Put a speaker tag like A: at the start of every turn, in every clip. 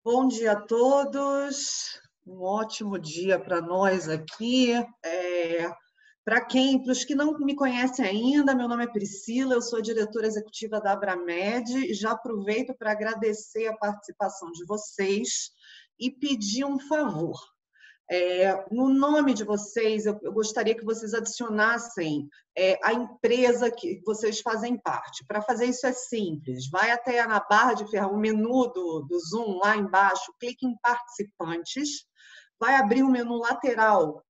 A: Bom dia a todos, um ótimo dia para nós aqui. Para os que não me conhecem ainda, meu nome é Priscila, eu sou diretora executiva da Abramed e já aproveito para agradecer a participação de vocês e pedir um favor. No nome de vocês, eu gostaria que vocês adicionassem a empresa que vocês fazem parte. Para fazer isso é simples, vai até na barra de ferramenta, o menu do Zoom, lá embaixo, clique em participantes, vai abrir o menu lateral.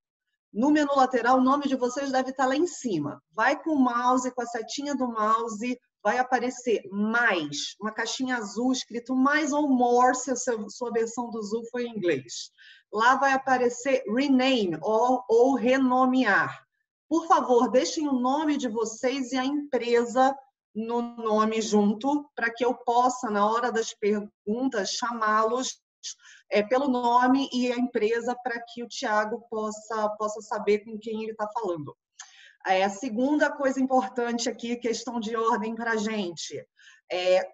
A: No menu lateral, o nome de vocês deve estar lá em cima. Vai com o mouse, com a setinha do mouse, vai aparecer mais, uma caixinha azul escrito mais ou more, se a sua versão do Zoom foi em inglês. Lá vai aparecer rename ou renomear. Por favor, deixem o nome de vocês e a empresa no nome junto, para que eu possa, na hora das perguntas, chamá-los pelo nome e a empresa, para que o Thiago possa saber com quem ele está falando. A segunda coisa importante aqui, questão de ordem para a gente.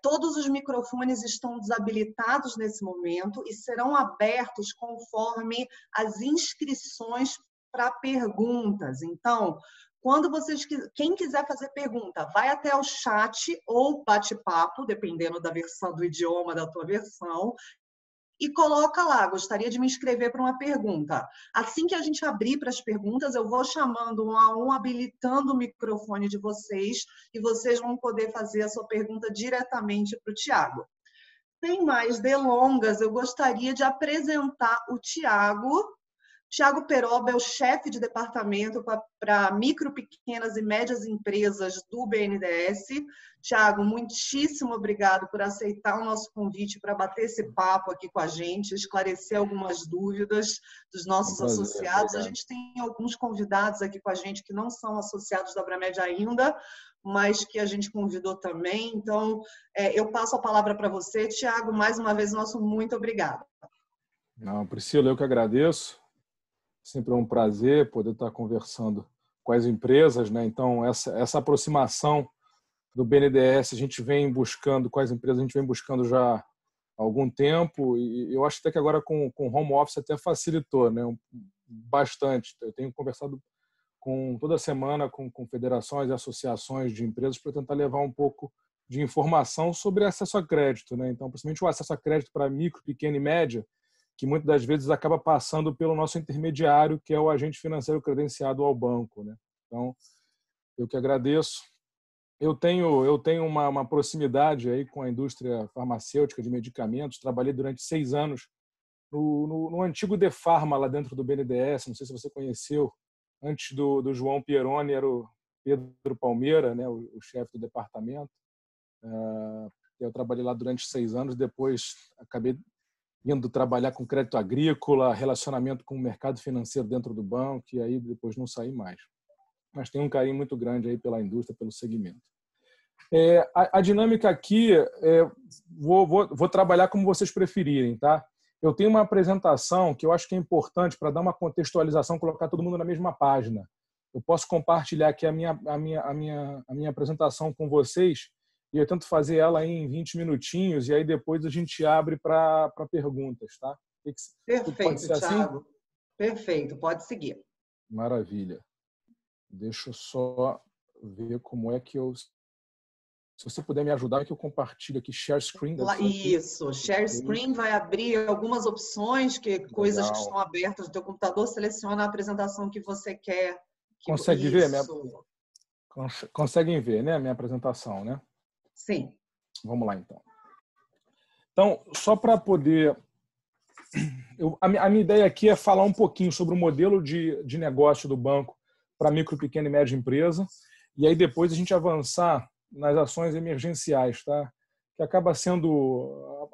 A: Todos os microfones estão desabilitados nesse momento e serão abertos conforme as inscrições para perguntas. Então, quem quiser fazer pergunta, vai até o chat ou bate-papo, dependendo da versão do idioma da tua versão, e coloca lá, gostaria de me inscrever para uma pergunta. Assim que a gente abrir para as perguntas, eu vou chamando um a um, habilitando o microfone de vocês, e vocês vão poder fazer a sua pergunta diretamente para o Thiago. Sem mais delongas, eu gostaria de apresentar o Thiago. Thiago Peroba é o chefe de departamento para micro, pequenas e médias empresas do BNDES. Thiago, muitíssimo obrigado por aceitar o nosso convite para bater esse papo aqui com a gente, esclarecer algumas dúvidas dos nossos associados. A gente tem alguns convidados aqui com a gente que não são associados da Abramed ainda, mas que a gente convidou também. Então, eu passo a palavra para você, Thiago. Mais uma vez, nosso muito obrigado.
B: Não, Priscila, eu que agradeço. Sempre é um prazer poder estar conversando com as empresas, né? Então, essa aproximação do BNDES, a gente vem buscando, com as empresas, a gente vem buscando já há algum tempo, e eu acho até que agora com home office até facilitou, né? Bastante. Eu tenho conversado toda semana com federações e associações de empresas para tentar levar um pouco de informação sobre acesso a crédito, né? Então, principalmente o acesso a crédito para micro, pequena e média, que muitas das vezes acaba passando pelo nosso intermediário, que é o agente financeiro credenciado ao banco, né? Então, eu que agradeço. Eu tenho uma proximidade aí com a indústria farmacêutica de medicamentos. Trabalhei durante 6 anos no antigo Defarma, lá dentro do BNDES. Não sei se você conheceu. Antes do João Pieroni, era o Pedro Palmeira, né, o chefe do departamento. Eu trabalhei lá durante 6 anos. Depois acabei indo trabalhar com crédito agrícola, relacionamento com o mercado financeiro dentro do banco, e aí depois não saí mais. Mas tem um carinho muito grande aí pela indústria, pelo segmento. A dinâmica aqui, vou trabalhar como vocês preferirem, tá? Eu tenho uma apresentação que eu acho que é importante para dar uma contextualização, colocar todo mundo na mesma página. Eu posso compartilhar aqui a minha apresentação com vocês, e eu tento fazer ela em 20 minutinhos, e aí depois a gente abre para perguntas, tá?
A: Perfeito,
B: pode ser
A: Thiago.
B: Assim?
A: Perfeito, pode seguir.
B: Maravilha. Deixa eu só ver como é que eu... Se você puder me ajudar, que eu compartilho aqui, share screen.
A: Isso, share screen vai abrir algumas opções, coisas que estão abertas no teu computador, seleciona a apresentação que você quer.
B: Consegue ver? Conseguem ver, né, a minha apresentação, né?
A: Sim.
B: Vamos lá, então. Então, só para poder... a minha ideia aqui é falar um pouquinho sobre o modelo de negócio do banco para micro, pequena e média empresa, e aí depois a gente avançar nas ações emergenciais, tá? Que acaba sendo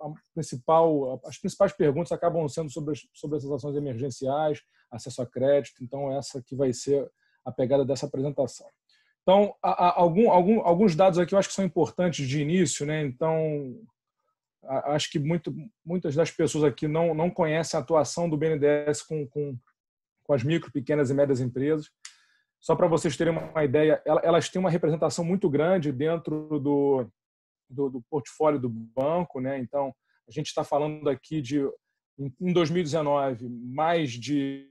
B: as principais perguntas acabam sendo sobre essas ações emergenciais, acesso a crédito. Então, essa que vai ser a pegada dessa apresentação. Então, alguns dados aqui eu acho que são importantes de início, né? Então, acho que muitas das pessoas aqui não conhecem a atuação do BNDES com as micro, pequenas e médias empresas. Só para vocês terem uma ideia, elas têm uma representação muito grande dentro do portfólio do banco, né? Então, A gente está falando aqui de, em 2019, mais de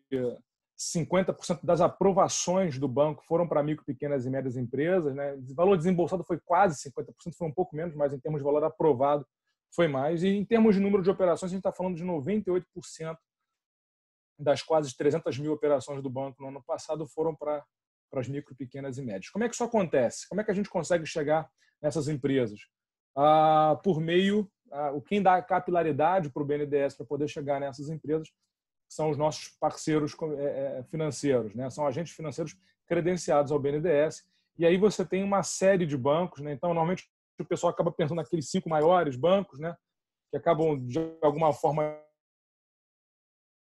B: 50% das aprovações do banco foram para micro, pequenas e médias empresas, né? O valor desembolsado foi quase 50%, foi um pouco menos, mas em termos de valor aprovado foi mais. E em termos de número de operações, a gente está falando de 98% das quase 300 mil operações do banco no ano passado foram para as micro, pequenas e médias. Como é que isso acontece? Como é que a gente consegue chegar nessas empresas? Por meio, quem dá capilaridade para o BNDES para poder chegar nessas empresas são os nossos parceiros financeiros, né? São agentes financeiros credenciados ao BNDES. E aí você tem uma série de bancos, né? Então, normalmente, o pessoal acaba pensando naqueles 5 maiores bancos, né? Que acabam, de alguma forma,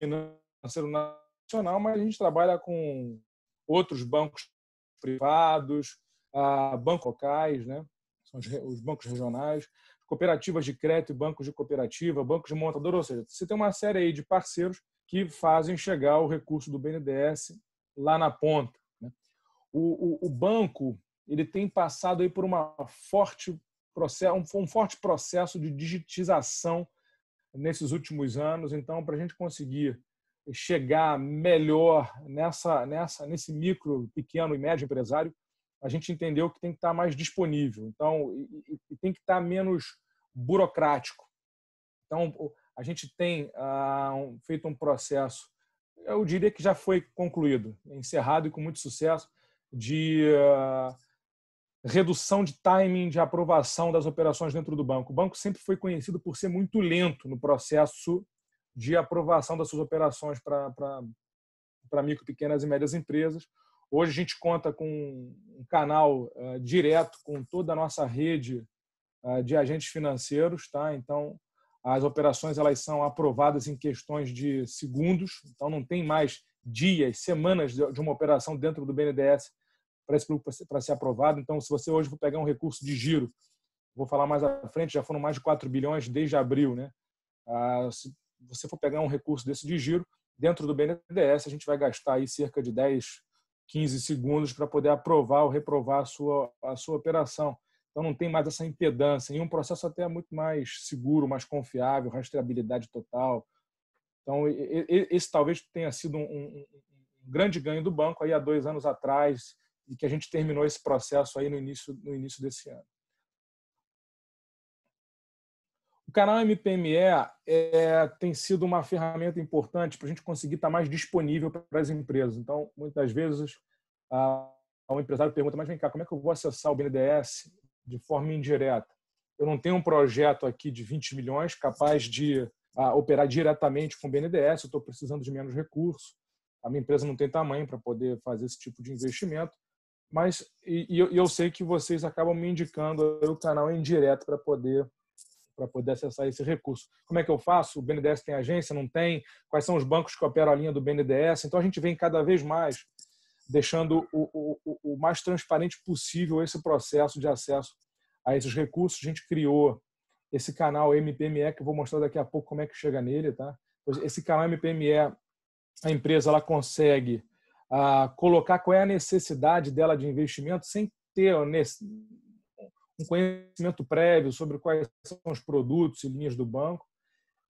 B: financeiro nacional, mas a gente trabalha com outros bancos privados, bancos locais, né? São os bancos regionais, cooperativas de crédito, bancos de cooperativa, bancos de montadora, ou seja, você tem uma série aí de parceiros que fazem chegar o recurso do BNDES lá na ponta, né? O banco ele tem passado aí por um forte processo de digitização nesses últimos anos. Então, para a gente conseguir chegar melhor nesse micro, pequeno e médio empresário, a gente entendeu que tem que estar mais disponível. Então, e tem que estar menos burocrático. Então, a gente tem feito um processo, eu diria que já foi concluído, encerrado e com muito sucesso, de redução de timing de aprovação das operações dentro do banco. O banco sempre foi conhecido por ser muito lento no processo de aprovação das suas operações para micro, pequenas e médias empresas. Hoje a gente conta com um canal direto com toda a nossa rede de agentes financeiros, tá? Então, as operações elas são aprovadas em questões de segundos, então não tem mais dias, semanas de uma operação dentro do BNDES para ser aprovado. Então, se você hoje for pegar um recurso de giro, vou falar mais à frente, já foram mais de 4 bilhões desde abril, né? Se você for pegar um recurso desse de giro, dentro do BNDES, a gente vai gastar aí cerca de 10, 15 segundos para poder aprovar ou reprovar a sua operação. Então, não tem mais essa impedância. E um processo até muito mais seguro, mais confiável, rastreabilidade total. Então, esse talvez tenha sido um grande ganho do banco aí há 2 anos atrás e que a gente terminou esse processo aí no início desse ano. O canal MPME tem sido uma ferramenta importante para a gente conseguir estar mais disponível para as empresas. Então, muitas vezes, o empresário pergunta, mas vem cá, como é que eu vou acessar o BNDES de forma indireta? Eu não tenho um projeto aqui de 20 milhões capaz de operar diretamente com o BNDES, eu estou precisando de menos recursos, a minha empresa não tem tamanho para poder fazer esse tipo de investimento, mas eu sei que vocês acabam me indicando o canal indireto para poder acessar esse recurso. Como é que eu faço? O BNDES tem agência? Não tem? Quais são os bancos que operam a linha do BNDES? Então, a gente vem cada vez mais deixando o mais transparente possível esse processo de acesso a esses recursos. A gente criou esse canal MPME, que eu vou mostrar daqui a pouco como é que chega nele, tá? Esse canal MPME, a empresa ela consegue colocar qual é a necessidade dela de investimento sem ter um conhecimento prévio sobre quais são os produtos e linhas do banco.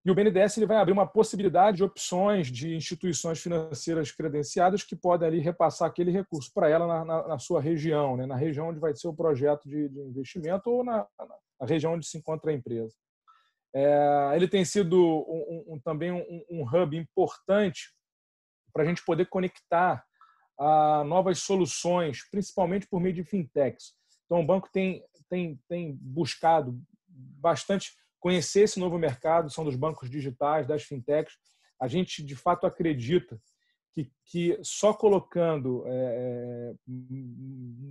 B: E o BNDES ele vai abrir uma possibilidade de opções de instituições financeiras credenciadas que podem ali repassar aquele recurso para ela na sua região, né? Na região onde vai ser o projeto de investimento ou na região onde se encontra a empresa. Ele tem sido também um hub importante para a gente poder conectar novas soluções, principalmente por meio de fintechs. Então, o banco tem buscado bastante conhecer esse novo mercado, são dos bancos digitais, das fintechs. A gente, de fato, acredita que só colocando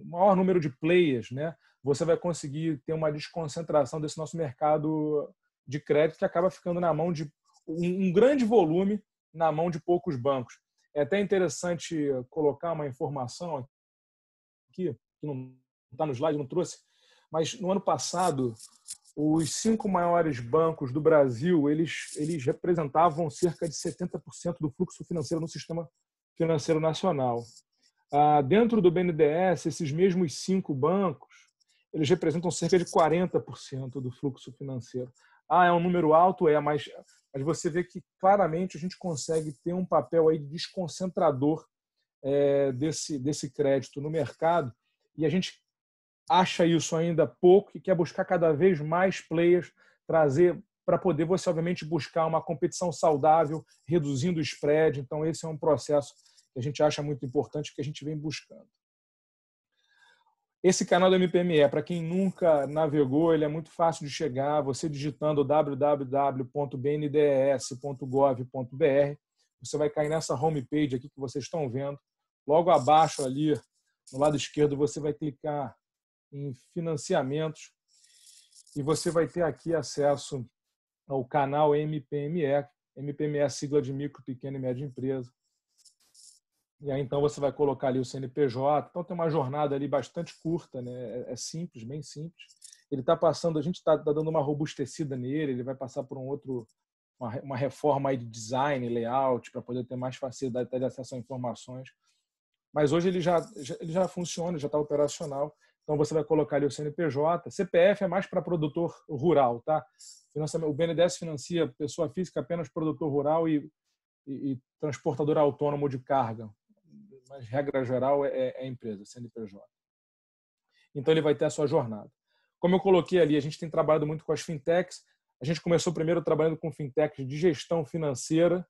B: maior número de players, né, você vai conseguir ter uma desconcentração desse nosso mercado de crédito que acaba ficando na mão de um grande volume na mão de poucos bancos. É até interessante colocar uma informação aqui, que não está no slide, não trouxe, mas no ano passado, os 5 maiores bancos do Brasil, eles representavam cerca de 70% do fluxo financeiro no sistema financeiro nacional. Dentro do BNDES, esses mesmos 5 bancos, eles representam cerca de 40% do fluxo financeiro. é um número alto, mas você vê que claramente a gente consegue ter um papel aí desconcentrador desse crédito no mercado, e a gente acha isso ainda pouco e quer buscar cada vez mais players, trazer para poder você, obviamente, buscar uma competição saudável, reduzindo o spread. Então, esse é um processo que a gente acha muito importante, que a gente vem buscando. Esse canal do MPME, para quem nunca navegou, ele é muito fácil de chegar. Você digitando www.bndes.gov.br, você vai cair nessa homepage aqui que vocês estão vendo. Logo abaixo ali, no lado esquerdo, você vai clicar em financiamentos e você vai ter aqui acesso ao canal MPME. MPME é a sigla de micro, pequena e média empresa. E aí, então, você vai colocar ali o CNPJ. Então, tem uma jornada ali bastante curta, né? É simples, bem simples. Ele está passando, a gente está dando uma robustecida nele, ele vai passar por uma reforma aí de design, layout, para poder ter mais facilidade de acesso a informações. Mas hoje ele já funciona, já está operacional. Então, você vai colocar ali o CNPJ. CPF é mais para produtor rural, tá? O BNDES financia pessoa física apenas produtor rural e transportador autônomo de carga. Mas, regra geral, é empresa, CNPJ. Então, ele vai ter a sua jornada. Como eu coloquei ali, a gente tem trabalhado muito com as fintechs. A gente começou primeiro trabalhando com fintechs de gestão financeira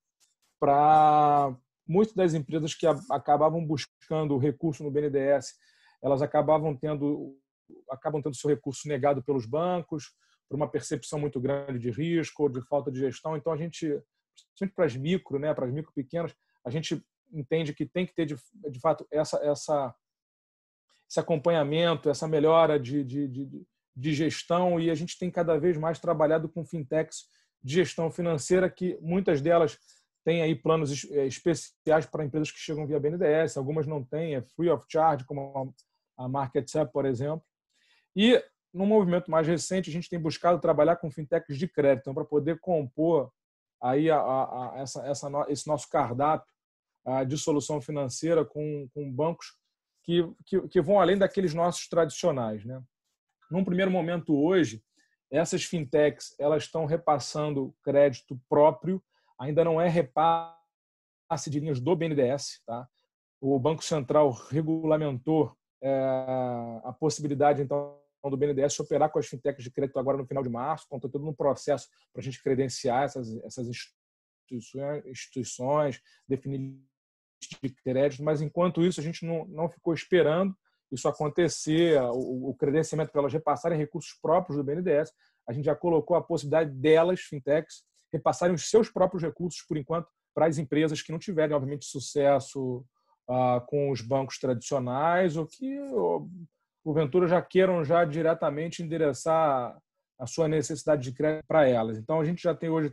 B: para muitas das empresas que acabavam buscando recurso no BNDES, elas acabam tendo seu recurso negado pelos bancos, por uma percepção muito grande de risco ou de falta de gestão. Então, a gente, sempre para as micro, né, para as micro pequenas, a gente entende que tem que ter, de fato, esse acompanhamento, essa melhora de gestão, e a gente tem cada vez mais trabalhado com fintechs de gestão financeira, que muitas delas têm aí planos especiais para empresas que chegam via BNDES, algumas não têm, é free of charge, como a MarketSap, por exemplo. E, no movimento mais recente, a gente tem buscado trabalhar com fintechs de crédito, então, para poder compor aí esse nosso cardápio de solução financeira com bancos que vão além daqueles nossos tradicionais, né? Num primeiro momento hoje, essas fintechs elas estão repassando crédito próprio, ainda não é repasse de linhas do BNDES, tá? O Banco Central regulamentou a possibilidade, então, do BNDES operar com as fintechs de crédito agora no final de março. Então, está todo um processo para a gente credenciar essas instituições, definir de crédito, mas enquanto isso a gente não ficou esperando isso acontecer, o credenciamento para elas repassarem recursos próprios do BNDES. A gente já colocou a possibilidade delas, fintechs, repassarem os seus próprios recursos, por enquanto, para as empresas que não tiverem, obviamente, sucesso com os bancos tradicionais ou que, porventura, já queiram já diretamente endereçar a sua necessidade de crédito para elas. Então, a gente já tem hoje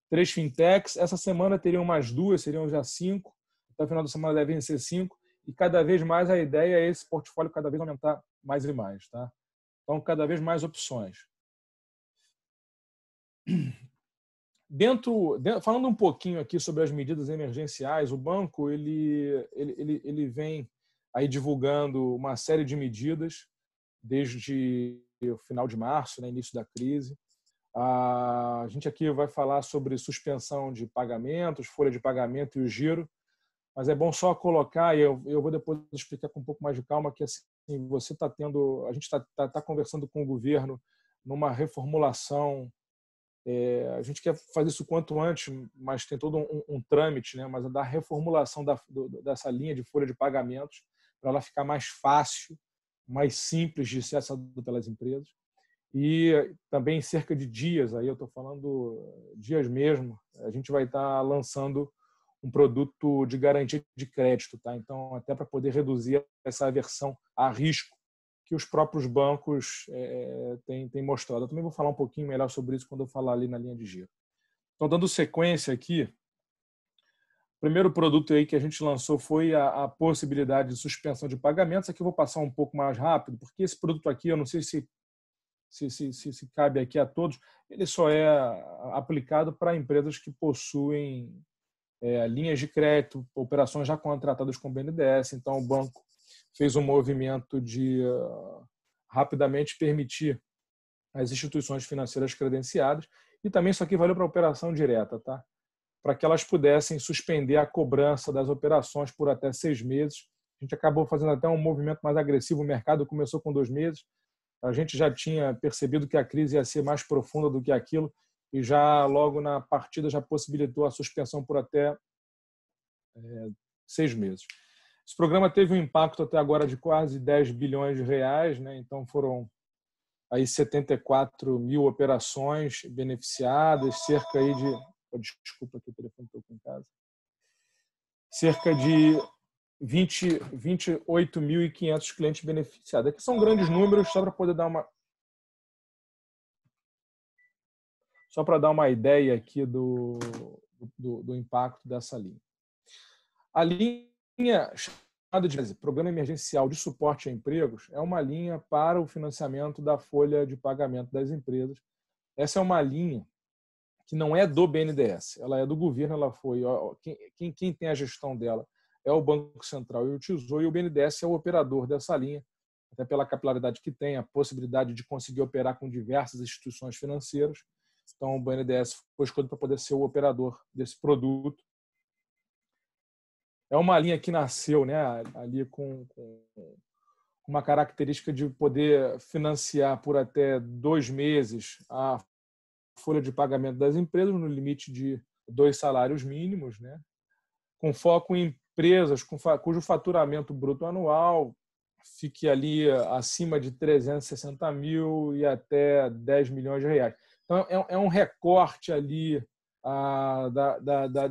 B: 3 fintechs. Essa semana teriam mais 2, seriam já 5. Até o final da semana devem ser 5. E cada vez mais a ideia é esse portfólio cada vez aumentar mais e mais, tá? Então, cada vez mais opções. Falando um pouquinho aqui sobre as medidas emergenciais, o banco ele vem aí divulgando uma série de medidas desde o final de março, né, início da crise. A gente aqui vai falar sobre suspensão de pagamentos, folha de pagamento e o giro, mas é bom só colocar, e eu vou depois explicar com um pouco mais de calma, que assim, você está tendo, a gente está conversando com o governo numa reformulação. A gente quer fazer isso quanto antes, mas tem todo um trâmite, né? Mas da reformulação dessa linha de folha de pagamentos para ela ficar mais fácil, mais simples de ser acessada pelas empresas. E também em cerca de dias, aí eu estou falando dias mesmo, a gente vai estar lançando um produto de garantia de crédito, tá? Então, até para poder reduzir essa aversão a risco que os próprios bancos têm mostrado. Eu também vou falar um pouquinho melhor sobre isso quando eu falar ali na linha de giro. Então, dando sequência aqui, o primeiro produto aí que a gente lançou foi a possibilidade de suspensão de pagamentos. Aqui eu vou passar um pouco mais rápido, porque esse produto aqui, eu não sei se cabe aqui a todos, ele só é aplicado para empresas que possuem linhas de crédito, operações já contratadas com o BNDES. Então, o banco fez um movimento de rapidamente permitir as instituições financeiras credenciadas, e também isso aqui valeu para a operação direta, tá? Para que elas pudessem suspender a cobrança das operações por até 6 meses. A gente acabou fazendo até um movimento mais agressivo, o mercado começou com 2 meses, a gente já tinha percebido que a crise ia ser mais profunda do que aquilo, e já logo na partida já possibilitou a suspensão por até 6 meses. Esse programa teve um impacto até agora de quase 10 bilhões de reais, né? Então foram aí 74 mil operações beneficiadas, cerca aí de... Desculpa que o telefone tocou em casa. Cerca de 28.500 clientes beneficiados. Aqui são grandes números, só para poder dar uma... Só para dar uma ideia aqui do impacto dessa linha. A linha chamada de Programa Emergencial de Suporte a Empregos é uma linha para o financiamento da folha de pagamento das empresas. Essa é uma linha que não é do BNDES, ela é do governo, ela foi... Quem tem a gestão dela é o Banco Central e o Tesouro, e o BNDES é o operador dessa linha, até pela capilaridade que tem, a possibilidade de conseguir operar com diversas instituições financeiras. Então, o BNDES foi escolhido para poder ser o operador desse produto. É uma linha que nasceu, né, ali com uma característica de poder financiar por até 2 meses a folha de pagamento das empresas no limite de 2 salários mínimos, né, com foco em empresas cujo faturamento bruto anual fique ali acima de 360 mil e até 10 milhões de reais. Então, é um recorte ali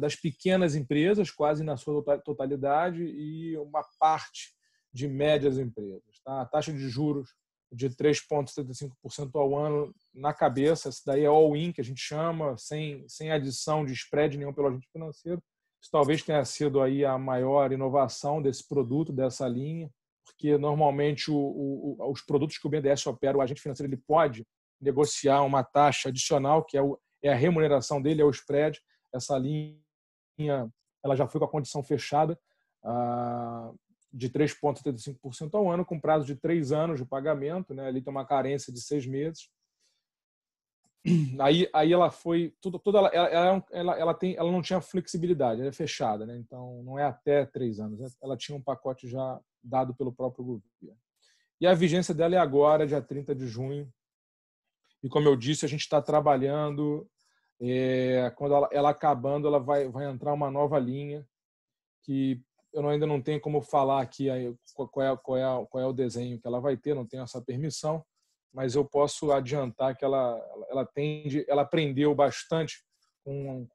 B: das pequenas empresas, quase na sua totalidade, e uma parte de médias empresas. Tá? A taxa de juros de 3,75% ao ano na cabeça, isso daí é all-in, que a gente chama, sem adição de spread nenhum pelo agente financeiro. Isso talvez tenha sido aí a maior inovação desse produto, dessa linha, porque normalmente os produtos que o BNDES opera, o agente financeiro ele pode negociar uma taxa adicional, que é a remuneração dele, é o spread. Essa linha ela já foi com a condição fechada de 3,75% ao ano, com prazo de 3 anos de pagamento, né? Ali tem uma carência de 6 meses. Aí ela foi ela não tinha flexibilidade, ela é fechada, né? Então não é até 3 anos, né? Ela tinha um pacote já dado pelo próprio governo. E a vigência dela é agora, dia 30 de junho. E como eu disse, a gente está trabalhando. Quando ela acabando, ela vai entrar uma nova linha que eu ainda não tenho como falar aqui qual é o desenho que ela vai ter, não tenho essa permissão, mas eu posso adiantar que ela aprendeu bastante com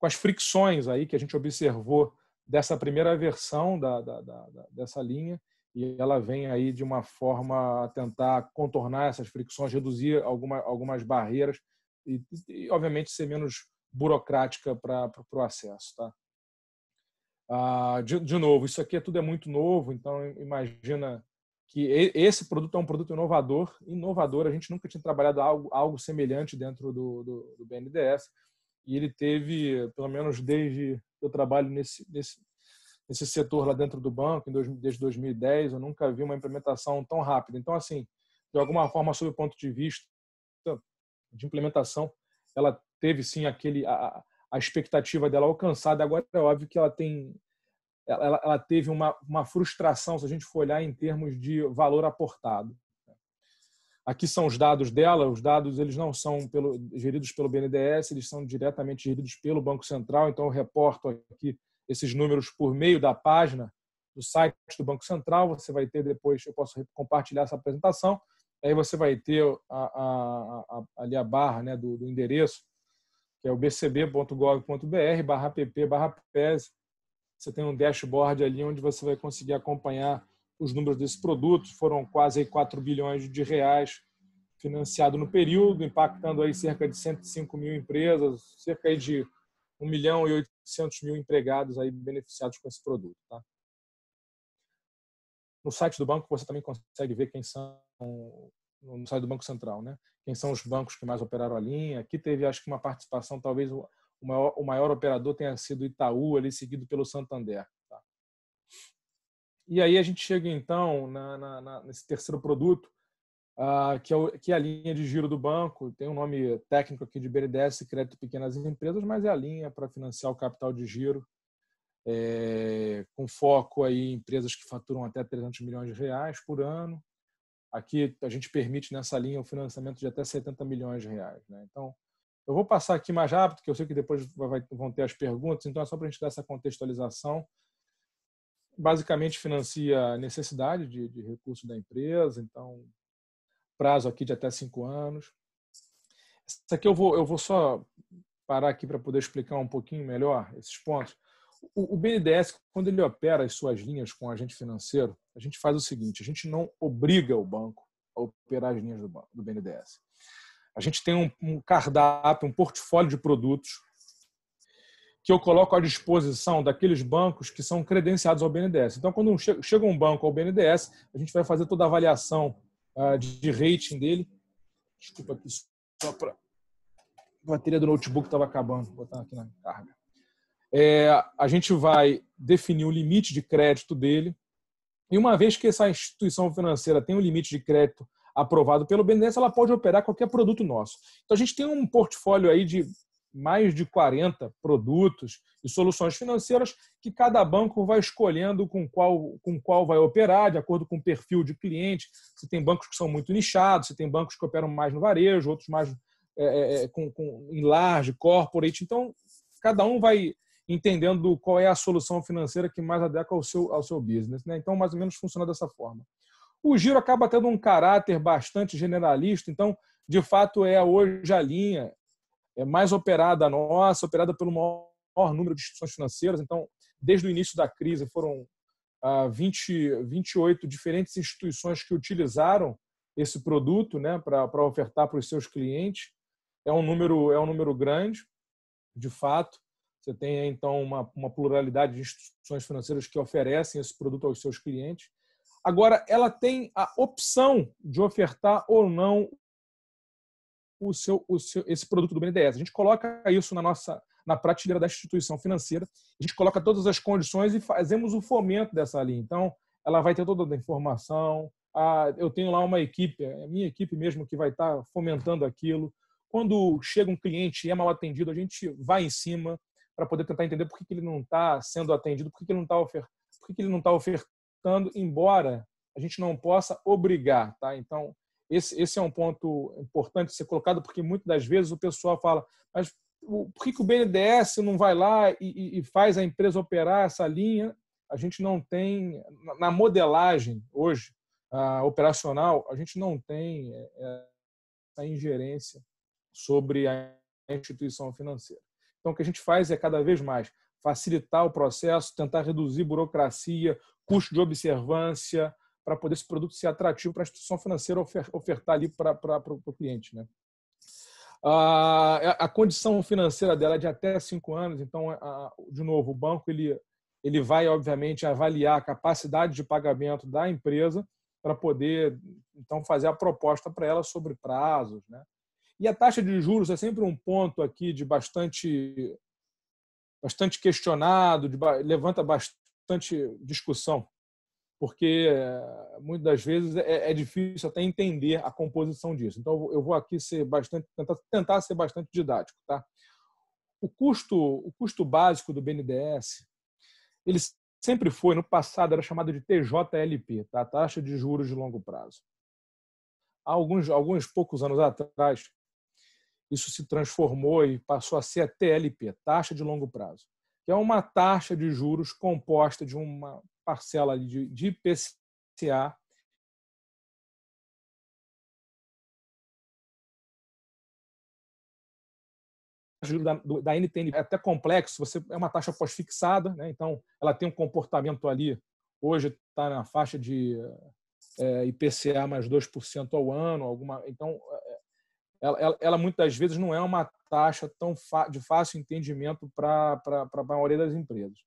B: as fricções aí que a gente observou dessa primeira versão dessa linha, e ela vem aí de uma forma a tentar contornar essas fricções, reduzir algumas barreiras e obviamente ser menos burocrática para o acesso, tá? De novo, isso aqui tudo é muito novo, então imagina que esse produto é um produto inovador, a gente nunca tinha trabalhado algo semelhante dentro do BNDES, e ele teve, pelo menos desde que eu trabalho nesse setor lá dentro do banco, desde 2010, eu nunca vi uma implementação tão rápida. Então, assim, de alguma forma, sob o ponto de vista de implementação, ela teve sim a expectativa dela alcançada. Agora é óbvio que ela teve uma frustração, se a gente for olhar em termos de valor aportado. Aqui são os dados dela. Os dados eles não são geridos pelo BNDES, eles são diretamente geridos pelo Banco Central. Então eu reporto aqui esses números por meio da página do site do Banco Central. Você vai ter depois, eu posso compartilhar essa apresentação. Aí você vai ter ali a barra, né, do endereço, que é o bcb.gov.br/pp/pes. Você tem um dashboard ali onde você vai conseguir acompanhar os números desse produto. Foram quase 4 bilhões de reais financiados no período, impactando aí cerca de 105 mil empresas, cerca aí de 1.800.000 empregados aí beneficiados com esse produto. Tá? No site do banco você também consegue ver quem são, no site do Banco Central, né? Quem são os bancos que mais operaram a linha. Aqui teve, acho que uma participação, talvez o maior operador tenha sido o Itaú, ali seguido pelo Santander. Tá? E aí a gente chega então nesse terceiro produto, que é a linha de giro do banco. Tem um nome técnico aqui de BNDES, Crédito Pequenas Empresas, mas é a linha para financiar o capital de giro, com foco aí em empresas que faturam até 300 milhões de reais por ano. Aqui a gente permite nessa linha o financiamento de até 70 milhões de reais, né? Então, eu vou passar aqui mais rápido, porque eu sei que depois vão ter as perguntas, então é só para a gente dar essa contextualização. Basicamente financia a necessidade de recursos da empresa, então prazo aqui de até 5 anos. Isso aqui eu vou só parar aqui para poder explicar um pouquinho melhor esses pontos. O BNDES, quando ele opera as suas linhas com o agente financeiro, a gente faz o seguinte: a gente não obriga o banco a operar as linhas do BNDES. A gente tem um cardápio, um portfólio de produtos que eu coloco à disposição daqueles bancos que são credenciados ao BNDES. Então, quando chega um banco ao BNDES, a gente vai fazer toda a avaliação de rating dele. Desculpa aqui, só para... A bateria do notebook estava acabando. Vou botar aqui na carga. A gente vai definir o limite de crédito dele. E uma vez que essa instituição financeira tem um limite de crédito aprovado pelo BNDES, ela pode operar qualquer produto nosso. Então, a gente tem um portfólio aí de mais de 40 produtos e soluções financeiras que cada banco vai escolhendo com qual vai operar, de acordo com o perfil de cliente. Você tem bancos que são muito nichados, você tem bancos que operam mais no varejo, outros mais em large, corporate. Então, cada um vai entendendo qual é a solução financeira que mais adequa ao seu business, né? Então, mais ou menos funciona dessa forma. O giro acaba tendo um caráter bastante generalista, então, de fato, é hoje a linha mais operada nossa, operada pelo maior número de instituições financeiras. Então, desde o início da crise, foram 28 diferentes instituições que utilizaram esse produto, né, para ofertar para os seus clientes. É um número grande, de fato. Você tem, então, uma pluralidade de instituições financeiras que oferecem esse produto aos seus clientes. Agora, ela tem a opção de ofertar ou não esse produto do BNDES. A gente coloca isso na prateleira da instituição financeira, a gente coloca todas as condições e fazemos o fomento dessa linha. Então, ela vai ter toda a informação. Eu tenho lá uma equipe, a minha equipe mesmo, que vai estar fomentando aquilo. Quando chega um cliente e é mal atendido, a gente vai em cima para poder tentar entender por que ele não está sendo atendido, por que ele não está ofertando, embora a gente não possa obrigar, tá? Então, esse é um ponto importante de ser colocado, porque muitas das vezes o pessoal fala, mas por que o BNDES não vai lá e faz a empresa operar essa linha? A gente não tem, na modelagem hoje, operacional, a gente não tem essa ingerência sobre a instituição financeira. Então, o que a gente faz é cada vez mais facilitar o processo, tentar reduzir burocracia, custo de observância, para poder esse produto ser atrativo para a instituição financeira ofertar ali para o cliente, né? A condição financeira dela é de até 5 anos, então, de novo, o banco ele vai, obviamente, avaliar a capacidade de pagamento da empresa para poder, então, fazer a proposta para ela sobre prazos, né? E a taxa de juros é sempre um ponto aqui de bastante questionado, levanta bastante discussão, porque muitas das vezes é difícil até entender a composição disso. Então, eu vou aqui tentar ser bastante didático, tá? O custo básico do BNDES, ele sempre foi, no passado, era chamado de TJLP, tá? Taxa de juros de longo prazo. Há alguns poucos anos atrás, isso se transformou e passou a ser a TLP, taxa de longo prazo, que é uma taxa de juros composta de uma parcela de IPCA da NTN. É até complexo, é uma taxa pós-fixada, né? Então ela tem um comportamento ali, hoje está na faixa de IPCA mais 2% ao ano, então ela muitas vezes não é uma taxa tão de fácil entendimento para a maioria das empresas.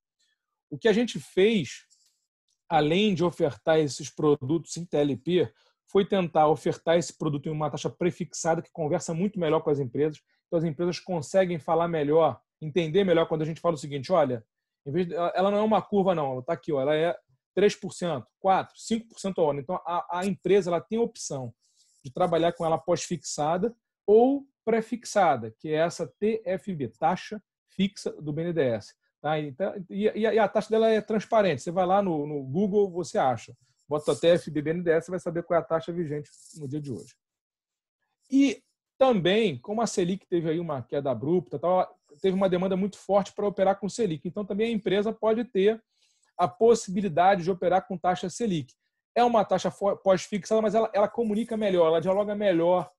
B: O que a gente fez, além de ofertar esses produtos em TLP, foi tentar ofertar esse produto em uma taxa prefixada que conversa muito melhor com as empresas. Então, as empresas conseguem falar melhor, entender melhor quando a gente fala o seguinte: olha, ela não é uma curva, não, ela está aqui, ela é 3%, 4%, 5% ao ano. Então, a empresa ela tem a opção de trabalhar com ela pós-fixada ou pré-fixada, que é essa TFB, taxa fixa do BNDES. Tá? Então, e a taxa dela é transparente. Você vai lá no Google, você acha. Bota TFB BNDES, você vai saber qual é a taxa vigente no dia de hoje. E também, como a Selic teve aí uma queda abrupta, teve uma demanda muito forte para operar com Selic. Então, também a empresa pode ter a possibilidade de operar com taxa Selic. É uma taxa pós-fixada, mas ela comunica melhor, ela dialoga melhor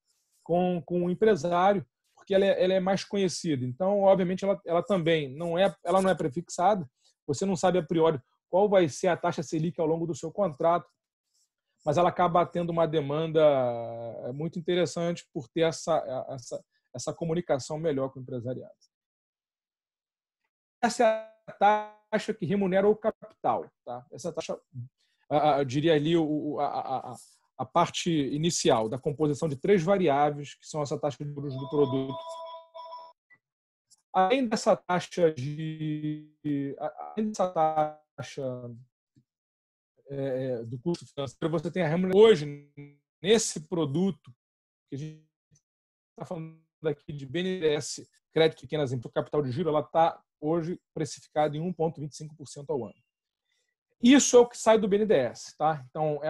B: com o empresário, porque ela é mais conhecida. Então, obviamente, ela também não é prefixada. Você não sabe a priori qual vai ser a taxa Selic ao longo do seu contrato, mas ela acaba tendo uma demanda muito interessante por ter essa comunicação melhor com o empresariado. Essa é a taxa que remunera o capital. Tá? Essa taxa, eu diria ali, a parte inicial da composição de 3 variáveis, que são essa taxa de juros do produto. Além dessa taxa do custo financeiro, você tem a remuneração. Hoje, nesse produto que a gente está falando aqui de BNDES, crédito pequenas empresas, capital de giro, ela está hoje precificada em 1,25% ao ano. Isso é o que sai do BNDES, tá? Então,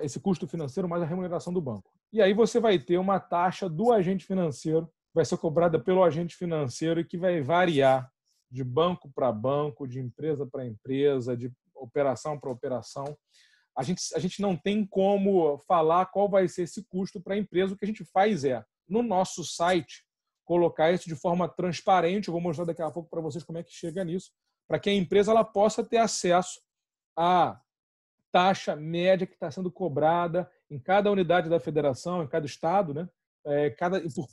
B: esse custo financeiro mais a remuneração do banco. E aí você vai ter uma taxa do agente financeiro, vai ser cobrada pelo agente financeiro e que vai variar de banco para banco, de empresa para empresa, de operação para operação. A gente não tem como falar qual vai ser esse custo para a empresa. O que a gente faz é, no nosso site, colocar isso de forma transparente. Eu vou mostrar daqui a pouco para vocês como é que chega nisso, para que a empresa ela possa ter acesso à taxa média que está sendo cobrada em cada unidade da federação, em cada estado, né?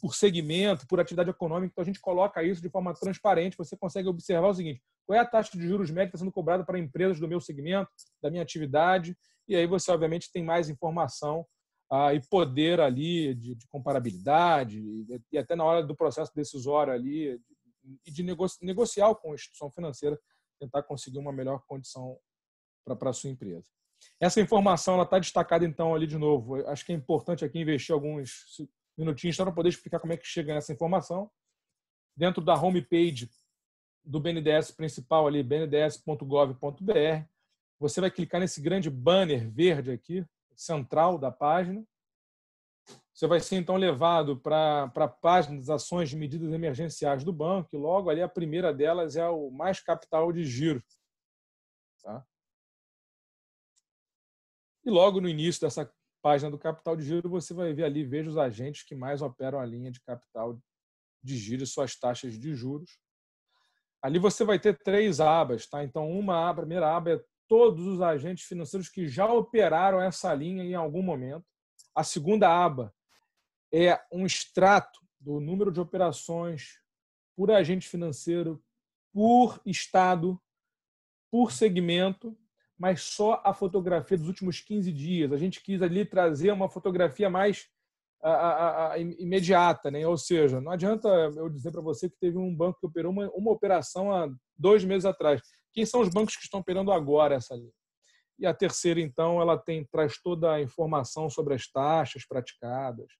B: Por segmento, por atividade econômica. Então, a gente coloca isso de forma transparente. Você consegue observar o seguinte: qual é a taxa de juros média que está sendo cobrada para empresas do meu segmento, da minha atividade, e aí você, obviamente, tem mais informação e poder ali de comparabilidade e até na hora do processo decisório ali e de negociar com a instituição financeira, tentar conseguir uma melhor condição para a sua empresa. Essa informação está destacada, então, ali de novo. Eu acho que é importante aqui investir alguns minutinhos para poder explicar como é que chega nessa informação. Dentro da homepage do BNDES principal, ali, bnds.gov.br, você vai clicar nesse grande banner verde aqui, central da página. Você vai ser, então, levado para a página das ações de medidas emergenciais do banco, e logo ali a primeira delas é o Mais Capital de Giro. Tá? E logo no início dessa página do capital de giro, você vai ver ali, veja os agentes que mais operam a linha de capital de giro e suas taxas de juros. Ali você vai ter 3 abas. Tá? Então, a primeira aba é todos os agentes financeiros que já operaram essa linha em algum momento. A segunda aba é um extrato do número de operações por agente financeiro, por estado, por segmento, mas só a fotografia dos últimos 15 dias. A gente quis ali trazer uma fotografia mais imediata, né? Ou seja, não adianta eu dizer para você que teve um banco que operou uma operação há 2 meses atrás. Quem são os bancos que estão operando agora essa linha? E a terceira, então, ela traz toda a informação sobre as taxas praticadas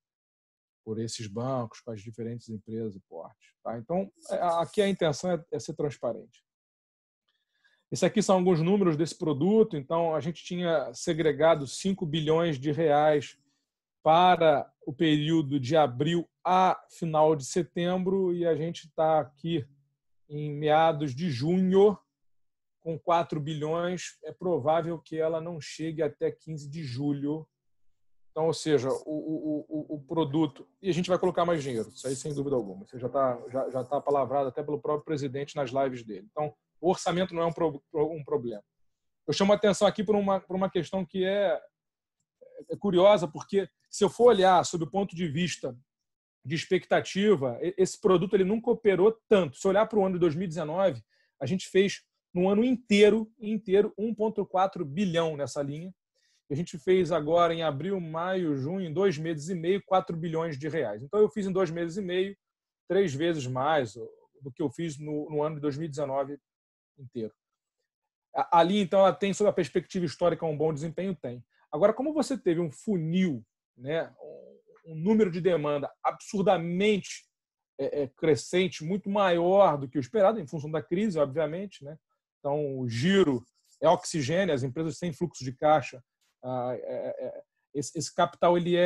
B: por esses bancos, com as diferentes empresas e portes. Tá? Então, aqui a intenção é ser transparente. Esses aqui são alguns números desse produto. Então, a gente tinha segregado 5 bilhões de reais para o período de abril a final de setembro e a gente está aqui em meados de junho com 4 bilhões. É provável que ela não chegue até 15 de julho. Então, ou seja, o produto... E a gente vai colocar mais dinheiro, isso aí sem dúvida alguma. Isso já tá palavrado até pelo próprio presidente nas lives dele. Então, o orçamento não é um problema. Eu chamo a atenção aqui por uma questão que é curiosa, porque se eu for olhar sob o ponto de vista de expectativa, esse produto ele nunca operou tanto. Se olhar para o ano de 2019, a gente fez no ano inteiro 1,4 bilhão nessa linha. A gente fez agora em abril, maio, junho, em 2 meses e meio, 4 bilhões de reais. Então, eu fiz em 2 meses e meio 3 vezes mais do que eu fiz no ano de 2019 inteiro. Ali, então, ela tem, sob a perspectiva histórica, um bom desempenho? Tem. Agora, como você teve um funil, né, número de demanda absurdamente crescente, muito maior do que o esperado, em função da crise, obviamente, né? Então, o giro é oxigênio, as empresas sem fluxo de caixa. Esse capital ele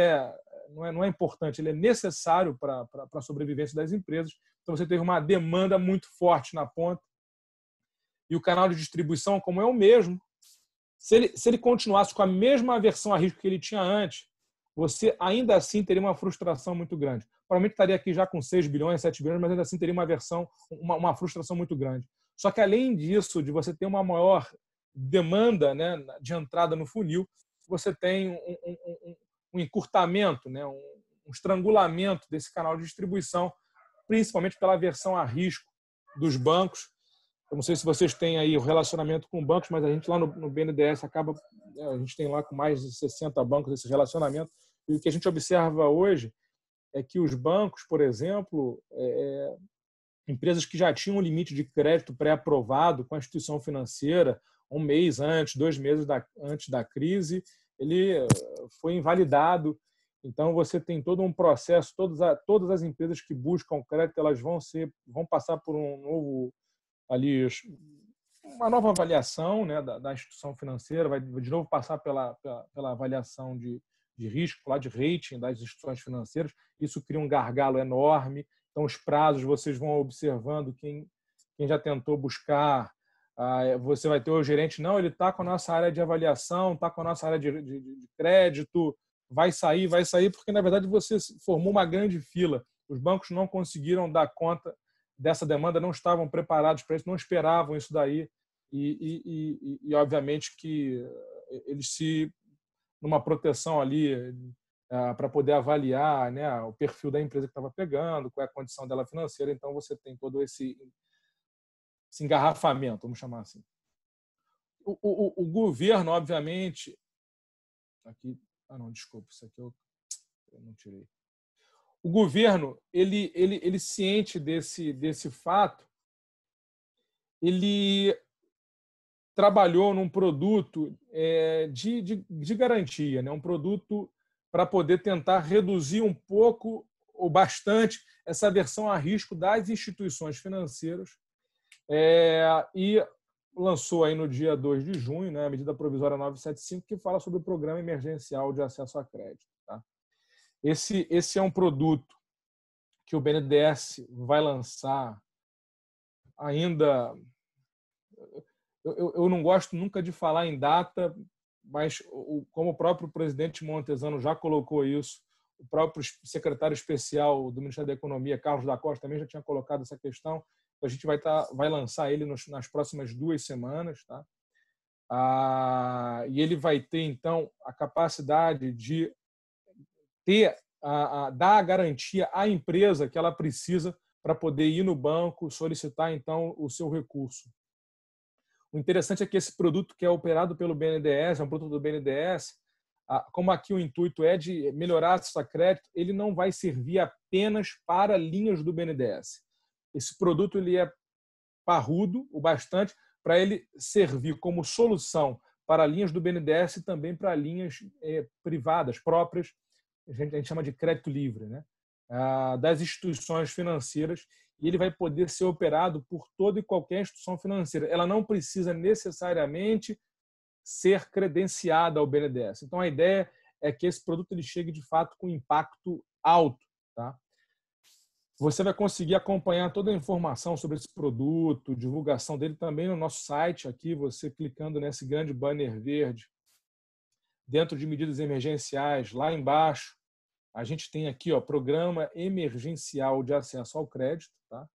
B: não é importante, ele é necessário para a sobrevivência das empresas. Então, você teve uma demanda muito forte na ponta. E o canal de distribuição, como é o mesmo, se ele continuasse com a mesma aversão a risco que ele tinha antes, você ainda assim teria uma frustração muito grande. Provavelmente estaria aqui já com 6 bilhões, 7 bilhões, mas ainda assim teria uma frustração muito grande. Só que, além disso, de você ter uma maior demanda, né, de entrada no funil, você tem um encurtamento, né, um estrangulamento desse canal de distribuição, principalmente pela aversão a risco dos bancos. Eu não sei se vocês têm aí o relacionamento com bancos, mas a gente lá no BNDES a gente tem lá com mais de 60 bancos esse relacionamento. E o que a gente observa hoje é que os bancos, por exemplo, empresas que já tinham um limite de crédito pré-aprovado com a instituição financeira, 1 mês antes, 2 meses antes da crise, ele foi invalidado. Então, você tem todo um processo, todas as empresas que buscam crédito, elas vão passar por uma nova avaliação, né, da instituição financeira, vai de novo passar pela avaliação de risco, lá de rating das instituições financeiras. Isso cria um gargalo enorme. Então, os prazos, vocês vão observando quem já tentou buscar. Você vai ter o gerente, não, ele está com a nossa área de avaliação, está com a nossa área de crédito, vai sair, porque, na verdade, você formou uma grande fila. Os bancos não conseguiram dar conta dessa demanda, não estavam preparados para isso, não esperavam isso daí. E obviamente, que eles numa proteção ali para poder avaliar, né, o perfil da empresa que estava pegando, qual é a condição dela financeira. Então, você tem todo esse engarrafamento, vamos chamar assim. O governo, obviamente... Aqui, não, desculpa, isso aqui eu não tirei. O governo, ele ciente desse fato, ele trabalhou num produto de garantia, né? Um produto para poder tentar reduzir um pouco ou bastante essa aversão a risco das instituições financeiras, e lançou aí no dia 2 de junho, né, a medida provisória 975, que fala sobre o Programa Emergencial de Acesso a Crédito. Tá? Esse é um produto que o BNDES vai lançar ainda... Eu não gosto nunca de falar em data, mas como o próprio presidente Montesano já colocou isso, o próprio secretário especial do Ministério da Economia, Carlos da Costa, também já tinha colocado essa questão. A gente vai lançar ele nas próximas 2 semanas. Tá? E ele vai ter, então, a capacidade de dar a garantia à empresa que ela precisa para poder ir no banco, solicitar, então, o seu recurso. O interessante é que esse produto, que é operado pelo BNDES, é um produto do BNDES, como aqui o intuito é de melhorar acesso a crédito, ele não vai servir apenas para linhas do BNDES. Esse produto ele é parrudo o bastante para ele servir como solução para linhas do BNDES e também para linhas privadas, próprias, a gente chama de crédito livre, né? Das instituições financeiras, e ele vai poder ser operado por toda e qualquer instituição financeira. Ela não precisa necessariamente ser credenciada ao BNDES. Então, a ideia é que esse produto ele chegue, de fato, com impacto alto. Tá? Você vai conseguir acompanhar toda a informação sobre esse produto, divulgação dele também no nosso site, aqui, você clicando nesse grande banner verde, dentro de medidas emergenciais, lá embaixo, a gente tem aqui, Programa Emergencial de Acesso ao Crédito. Tá?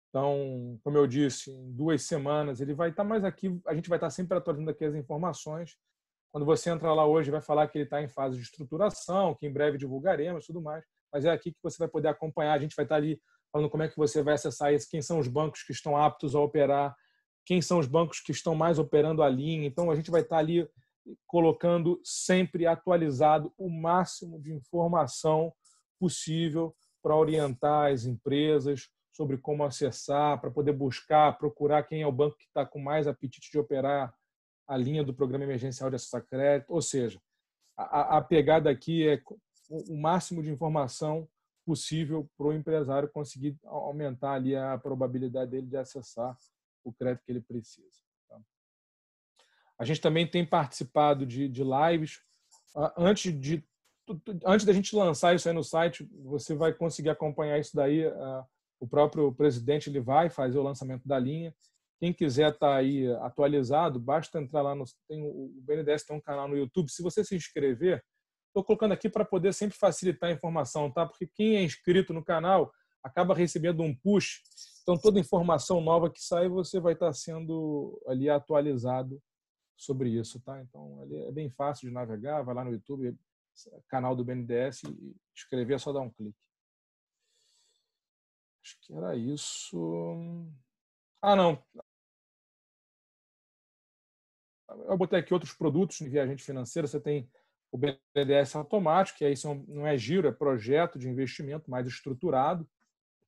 B: Então, como eu disse, em 2 semanas ele vai estar mais aqui, a gente vai estar sempre atualizando aqui as informações. Quando você entra lá hoje, vai falar que ele está em fase de estruturação, que em breve divulgaremos e tudo mais, mas é aqui que você vai poder acompanhar. A gente vai estar ali falando como é que você vai acessar isso, quem são os bancos que estão aptos a operar, quem são os bancos que estão mais operando a linha. Então, a gente vai estar ali colocando sempre atualizado o máximo de informação possível para orientar as empresas sobre como acessar, para poder buscar, procurar quem é o banco que está com mais apetite de operar a linha do Programa Emergencial de Acesso a Crédito. Ou seja, a pegada aqui é o máximo de informação possível para o empresário conseguir aumentar ali a probabilidade dele de acessar o crédito que ele precisa. Tá? A gente também tem participado de lives. Antes da gente lançar isso aí no site, você vai conseguir acompanhar isso daí. O próprio presidente ele vai fazer o lançamento da linha. Quem quiser estar aí atualizado, basta entrar lá o BNDES tem um canal no YouTube. Se você se inscrever, estou colocando aqui para poder sempre facilitar a informação, tá? Porque quem é inscrito no canal acaba recebendo um push. Então, toda informação nova que sai, você vai estar sendo ali atualizado sobre isso, tá? Então, ali é bem fácil de navegar. Vai lá no YouTube, canal do BNDES, e escrever é só dar um clique. Acho que era isso. Não. Eu botei aqui outros produtos de agente financeiro. Você tem o BNDES automático, que aí não é giro, é projeto de investimento mais estruturado.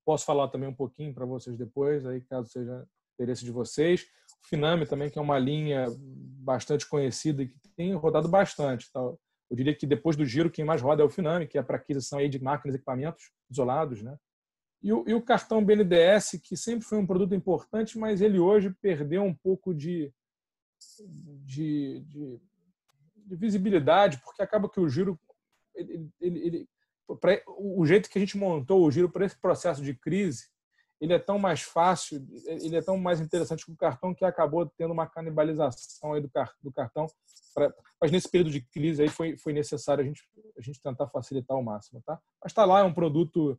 B: Posso falar também um pouquinho para vocês depois, aí, caso seja interesse de vocês. O Finame também, que é uma linha bastante conhecida e que tem rodado bastante. Tá? Eu diria que depois do giro, quem mais roda é o Finame, que é para aquisição aí de máquinas e equipamentos isolados, né? E o cartão BNDES, que sempre foi um produto importante, mas ele hoje perdeu um pouco de visibilidade, porque acaba que o giro, o jeito que a gente montou o giro para esse processo de crise, ele é tão mais fácil, ele é tão mais interessante que o cartão, que acabou tendo uma canibalização aí do cartão. Mas nesse período de crise aí foi necessário a gente tentar facilitar ao máximo, tá? Mas está lá, é um produto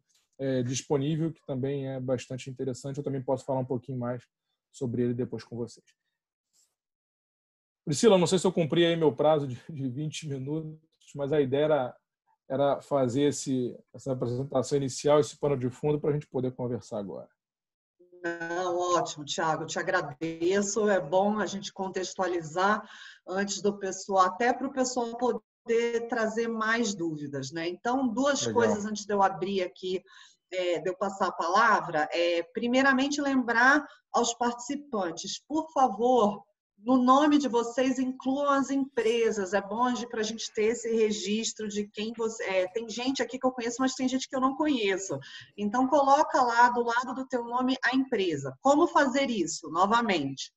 B: disponível que também é bastante interessante. Eu também posso falar um pouquinho mais sobre ele depois com vocês. Priscila, não sei se eu cumpri aí meu prazo de 20 minutos, mas a ideia era fazer essa apresentação inicial, esse pano de fundo, para a gente poder conversar agora.
A: Não, ótimo, Thiago, te agradeço. É bom a gente contextualizar antes do pessoal, até para o pessoal poder trazer mais dúvidas, né? Então, duas
B: Legal.
A: coisas antes de eu abrir aqui, de eu passar a palavra. Primeiramente, lembrar aos participantes, por favor, no nome de vocês, incluam as empresas. É bom para a gente ter esse registro de quem você é. Tem gente aqui que eu conheço, mas tem gente que eu não conheço. Então, coloca lá do lado do teu nome a empresa. Como fazer isso? Novamente,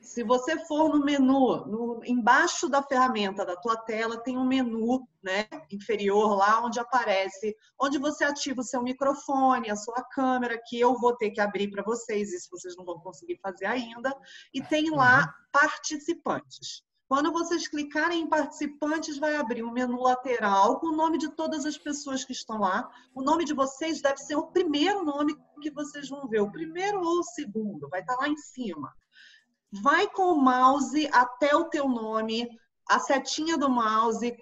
A: se você for no menu, embaixo da ferramenta da tua tela, tem um menu, né, inferior lá, onde aparece, onde você ativa o seu microfone, a sua câmera, que eu vou ter que abrir para vocês, isso vocês não vão conseguir fazer ainda, e tem lá participantes. Quando vocês clicarem em participantes, vai abrir um menu lateral com o nome de todas as pessoas que estão lá. O nome de vocês deve ser o primeiro nome que vocês vão ver, o primeiro ou o segundo, vai estar lá em cima. Vai com o mouse até o teu nome, a setinha do mouse,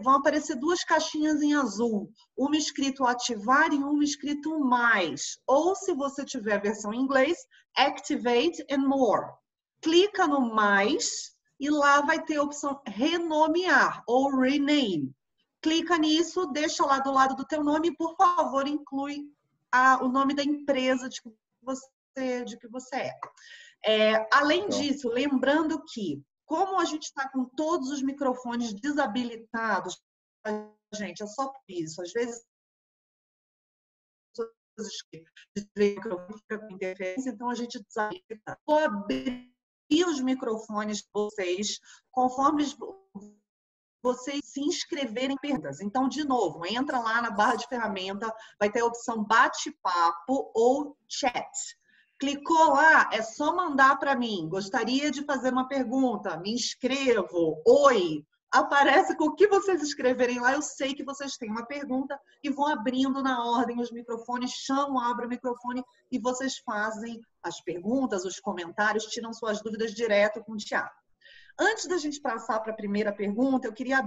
A: vão aparecer duas caixinhas em azul, uma escrito ativar e uma escrito mais. Ou, se você tiver a versão em inglês, activate and more. Clica no mais e lá vai ter a opção renomear ou rename. Clica nisso, deixa lá do lado do teu nome e, por favor, inclui o nome da empresa de que você é. Além disso, lembrando que, como a gente está com todos os microfones desabilitados, gente, é só por isso. Às vezes, fica com interferência, então a gente desabilita. Vou abrir os microfones de vocês conforme vocês se inscreverem em perguntas. Então, de novo, entra lá na barra de ferramenta, vai ter a opção bate-papo ou chat. Clicou lá, é só mandar para mim. Gostaria de fazer uma pergunta, me inscrevo, oi. Aparece com o que vocês escreverem lá, eu sei que vocês têm uma pergunta e vão abrindo na ordem os microfones, chamam, abre o microfone e vocês fazem as perguntas, os comentários, tiram suas dúvidas direto com o Thiago. Antes da gente passar para a primeira pergunta, eu queria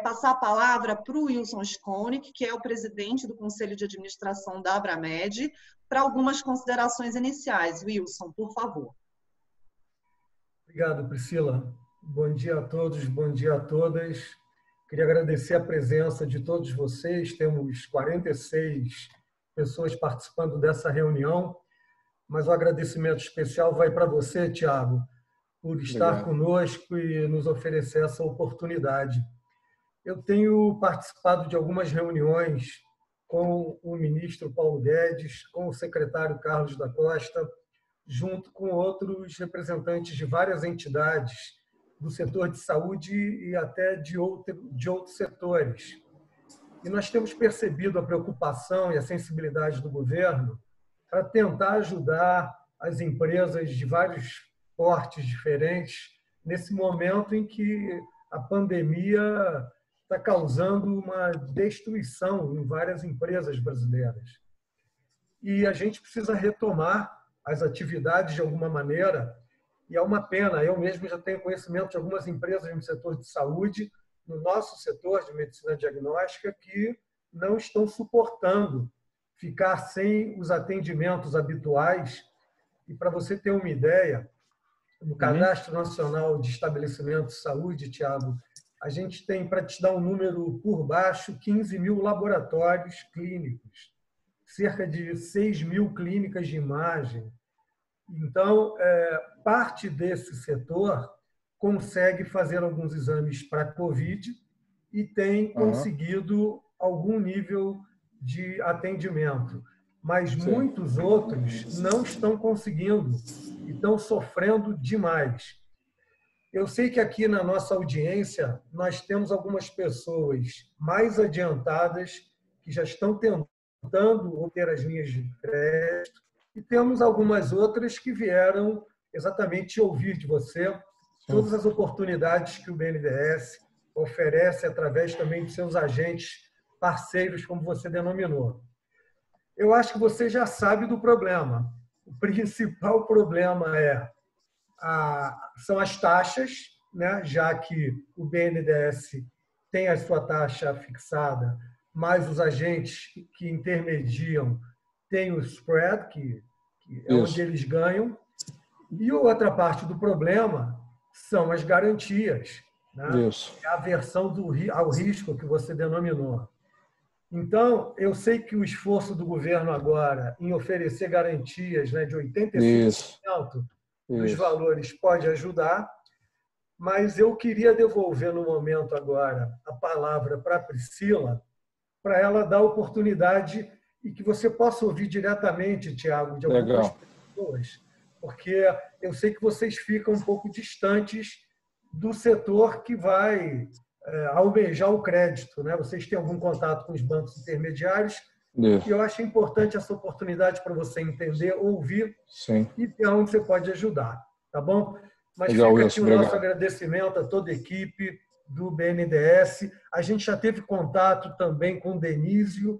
A: passar a palavra para o Wilson Skonik, que é o presidente do Conselho de Administração da Abramed, para algumas considerações iniciais. Wilson, por favor.
C: Obrigado, Priscila. Bom dia a todos, bom dia a todas. Queria agradecer a presença de todos vocês. Temos 46 pessoas participando dessa reunião, mas o agradecimento especial vai para você, Thiago, por estar conosco e nos oferecer essa oportunidade. Eu tenho participado de algumas reuniões com o ministro Paulo Guedes, com o secretário Carlos da Costa, junto com outros representantes de várias entidades do setor de saúde e até de outros setores. E nós temos percebido a preocupação e a sensibilidade do governo para tentar ajudar as empresas de vários portes diferentes nesse momento em que a pandemia está causando uma destruição em várias empresas brasileiras. E a gente precisa retomar as atividades de alguma maneira, e é uma pena. Eu mesmo já tenho conhecimento de algumas empresas no setor de saúde, no nosso setor de medicina diagnóstica, que não estão suportando ficar sem os atendimentos habituais. E para você ter uma ideia, no Cadastro Nacional de Estabelecimentos de Saúde, Tiago, a gente tem, para te dar um número por baixo, 15 mil laboratórios clínicos, cerca de 6 mil clínicas de imagem. Então, parte desse setor consegue fazer alguns exames para Covid e tem conseguido algum nível de atendimento. Mas muitos outros não estão conseguindo e estão sofrendo demais. Eu sei que aqui na nossa audiência nós temos algumas pessoas mais adiantadas que já estão tentando obter as linhas de crédito e temos algumas outras que vieram exatamente ouvir de você todas as oportunidades que o BNDES oferece através também de seus agentes parceiros, como você denominou. Eu acho que você já sabe do problema. O principal problema são as taxas, né? Já que o BNDES tem a sua taxa fixada, mas os agentes que intermediam têm o spread, que é onde eles ganham. E outra parte do problema são as garantias, né? A aversão ao risco que você denominou. Então, eu sei que o esforço do governo agora em oferecer garantias, né, de 85% dos valores pode ajudar, mas eu queria devolver no momento agora a palavra para a Priscila, para ela dar oportunidade e que você possa ouvir diretamente, Tiago, de algumas pessoas, porque eu sei que vocês ficam um pouco distantes do setor que vai almejar o crédito, né? Vocês têm algum contato com os bancos intermediários e eu acho importante essa oportunidade para você entender, ouvir e ver onde você pode ajudar, tá bom? Mas fica aqui o nosso agradecimento a toda a equipe do BNDES. A gente já teve contato também com o Denísio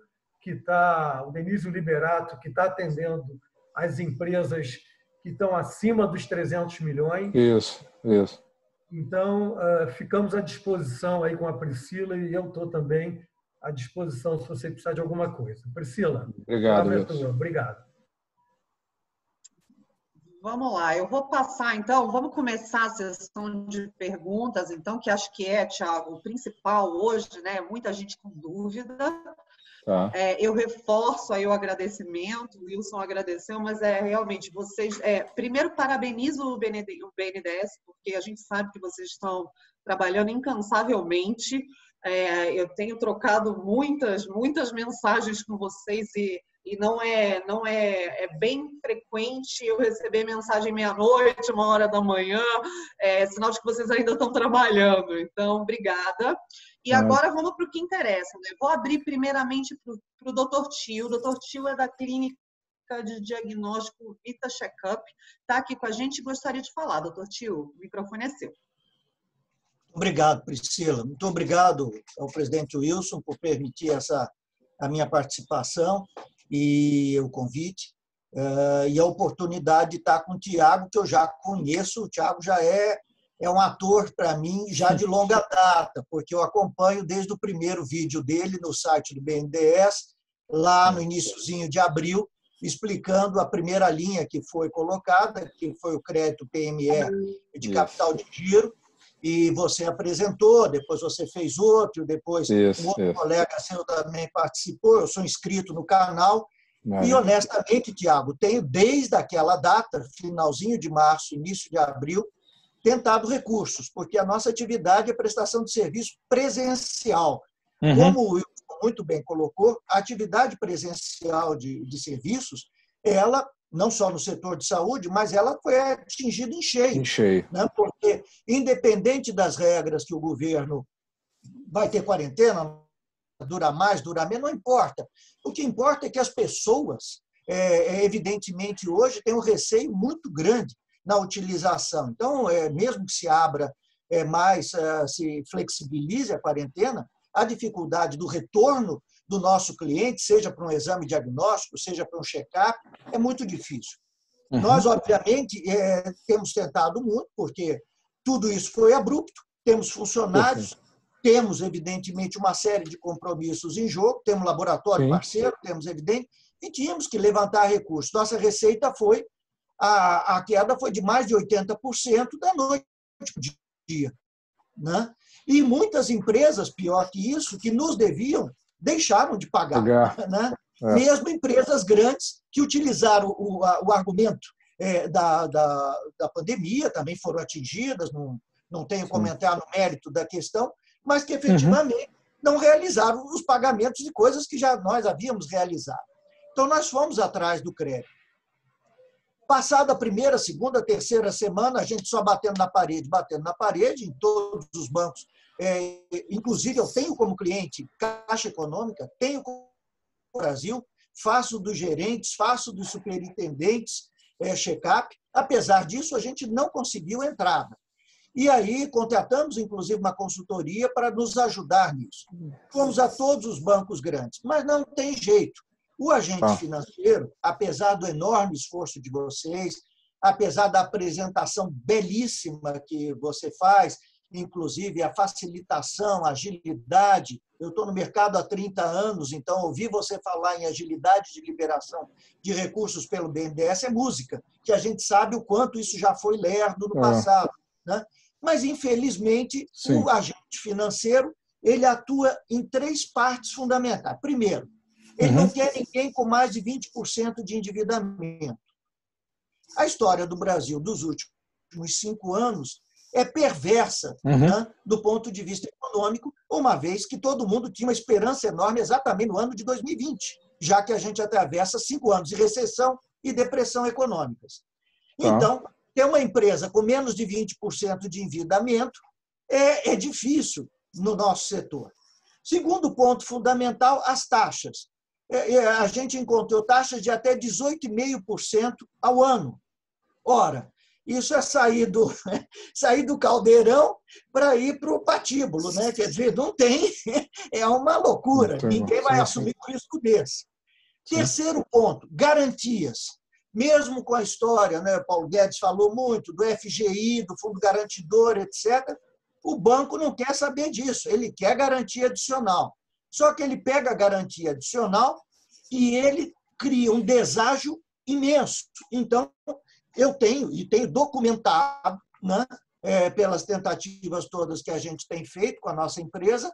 C: Liberato, que está atendendo as empresas que estão acima dos 300 milhões.
B: Isso.
C: Então, ficamos à disposição aí com a Priscila e eu estou também à disposição se você precisar de alguma coisa. Priscila,
B: obrigado.
C: Obrigado.
A: Vamos lá, eu vou passar, então, vamos começar a sessão de perguntas, então, que acho que Tiago, o principal hoje, né? Muita gente com dúvida.
B: Tá.
A: Eu reforço aí o agradecimento, o Wilson agradeceu, mas realmente vocês... primeiro, parabenizo o BNDES, porque a gente sabe que vocês estão trabalhando incansavelmente. Eu tenho trocado muitas mensagens com vocês e não é bem frequente eu receber mensagem meia-noite, 1h da manhã, sinal de que vocês ainda estão trabalhando. Então, obrigada. E agora vamos para o que interessa, né? Vou abrir primeiramente para o Dr. Tio. O Dr. Tio é da Clínica de Diagnóstico Vita Checkup, está aqui com a gente e gostaria de falar. Dr. Tio, o microfone é seu.
D: Obrigado, Priscila. Muito obrigado ao presidente Wilson por permitir a minha participação e o convite, e a oportunidade de estar com o Tiago, que eu já conheço. O Tiago já é um ator para mim já de longa data, porque eu acompanho desde o primeiro vídeo dele no site do BNDES, lá no iniciozinho de abril, explicando a primeira linha que foi colocada, que foi o crédito PME de capital de giro, e você apresentou, depois você fez outro, depois um outro colega seu também participou, eu sou inscrito no canal, e honestamente, Tiago, tenho desde aquela data, finalzinho de março, início de abril, tentado recursos, porque a nossa atividade é prestação de serviço presencial.
B: Uhum.
D: Como o Wilson muito bem colocou, a atividade presencial de serviços, ela, não só no setor de saúde, mas ela foi atingida em cheio.
B: Em cheio.
D: Né? Porque, independente das regras que o governo vai ter quarentena, dura mais, dura menos, não importa. O que importa é que as pessoas, evidentemente, hoje têm um receio muito grande na utilização. Então, mesmo que se abra mais, se flexibilize a quarentena, a dificuldade do retorno do nosso cliente, seja para um exame diagnóstico, seja para um check-up, é muito difícil.
B: Uhum.
D: Nós, obviamente, temos tentado muito, porque tudo isso foi abrupto, temos funcionários,
B: Perfeito.
D: temos, evidentemente, uma série de compromissos em jogo, temos laboratório
B: Sim.
D: parceiro, temos, evidente, e tínhamos que levantar recursos. Nossa receita foi, a queda foi de mais de 80% da noite para o dia. Né? E muitas empresas, pior que isso, que nos deviam, deixaram de pagar. Né? Mesmo empresas grandes que utilizaram o argumento da pandemia, também foram atingidas, não tenho comentar no mérito da questão, mas que efetivamente não realizaram os pagamentos de coisas que já nós havíamos realizado. Então, nós fomos atrás do crédito. Passada a primeira, segunda, terceira semana, a gente só batendo na parede, em todos os bancos. Inclusive, eu tenho como cliente Caixa Econômica, tenho como Brasil, faço dos gerentes, faço dos superintendentes check-up. Apesar disso, a gente não conseguiu entrada. E aí, contratamos, inclusive, uma consultoria para nos ajudar nisso. Fomos a todos os bancos grandes, mas não tem jeito. O agente financeiro, apesar do enorme esforço de vocês, apesar da apresentação belíssima que você faz, inclusive a facilitação, a agilidade. Eu estou no mercado há 30 anos, então ouvir você falar em agilidade de liberação de recursos pelo BNDES é música, que a gente sabe o quanto isso já foi lerdo no passado. Né? Mas, infelizmente, o agente financeiro ele atua em 3 partes fundamentais. Primeiro, ele não quer ninguém com mais de 20% de endividamento. A história do Brasil dos últimos 5 anos é perversa né, do ponto de vista econômico, uma vez que todo mundo tinha uma esperança enorme exatamente no ano de 2020, já que a gente atravessa 5 anos de recessão e depressão econômicas. Então, ter uma empresa com menos de 20% de endividamento é difícil no nosso setor. Segundo ponto fundamental, as taxas. A gente encontrou taxas de até 18,5% ao ano. Ora, isso é sair do caldeirão para ir para o patíbulo, né? Quer dizer, não tem, é uma loucura. Ninguém vai assumir um risco desse. Terceiro ponto, garantias. Mesmo com a história, né? Paulo Guedes falou muito do FGI, do Fundo Garantidor, etc., o banco não quer saber disso, ele quer garantia adicional. Só que ele pega a garantia adicional e ele cria um deságio imenso. Então, eu tenho documentado, né, pelas tentativas todas que a gente tem feito com a nossa empresa,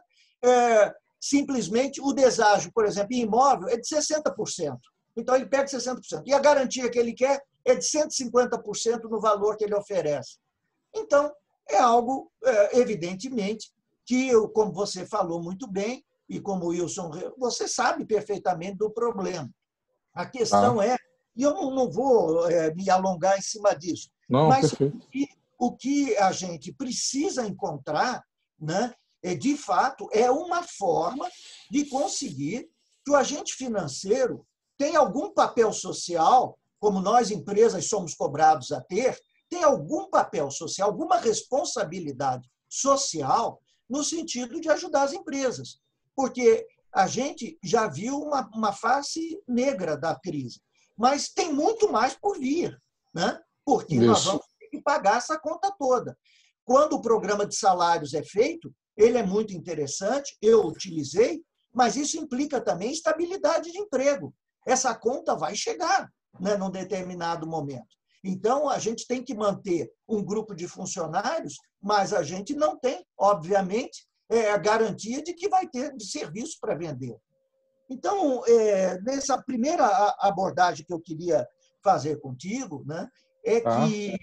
D: simplesmente o deságio, por exemplo, em imóvel é de 60%. Então, ele pega 60%. E a garantia que ele quer é de 150% no valor que ele oferece. Então, é algo, evidentemente, que, como você falou muito bem, e como o Wilson, você sabe perfeitamente do problema. A questão é, e eu não vou me alongar em cima disso, mas o que a gente precisa encontrar, né, de fato, é uma forma de conseguir que o agente financeiro tenha algum papel social, como nós, empresas, somos cobrados a ter, tem algum papel social, alguma responsabilidade social no sentido de ajudar as empresas. Porque a gente já viu uma face negra da crise, mas tem muito mais por vir, né? Porque nós vamos ter que pagar essa conta toda. Quando o programa de salários é feito, ele é muito interessante, eu utilizei, mas isso implica também estabilidade de emprego. Essa conta vai chegar, né, num determinado momento. Então, a gente tem que manter um grupo de funcionários, mas a gente não tem, obviamente, a garantia de que vai ter serviço para vender. Então, nessa primeira abordagem que eu queria fazer contigo, né, é que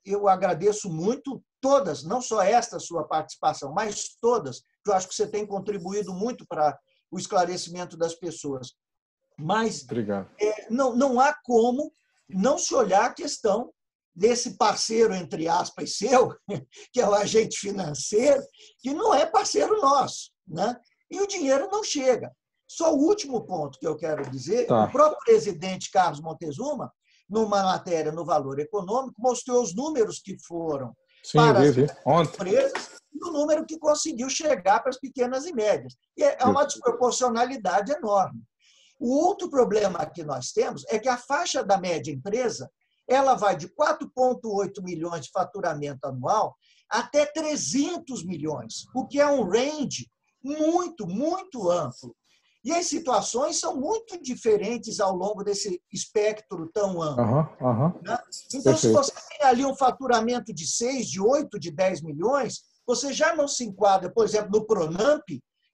D: eu agradeço muito todas, não só esta sua participação, mas todas, que eu acho que você tem contribuído muito para o esclarecimento das pessoas. Mas não há como não se olhar a questão desse parceiro, entre aspas, seu, que é o agente financeiro, que não é parceiro nosso, né? E o dinheiro não chega. Só o último ponto que eu quero dizer, o próprio presidente Carlos Montezuma, numa matéria no Valor Econômico, mostrou os números que foram para as empresas e o número que conseguiu chegar para as pequenas e médias. E é uma desproporcionalidade enorme. O outro problema que nós temos é que a faixa da média empresa ela vai de 4,8 milhões de faturamento anual até 300 milhões, o que é um range muito, muito amplo. E as situações são muito diferentes ao longo desse espectro tão amplo. Né? Então, se você tem ali um faturamento de 6, de 8, de 10 milhões, você já não se enquadra, por exemplo, no Pronamp,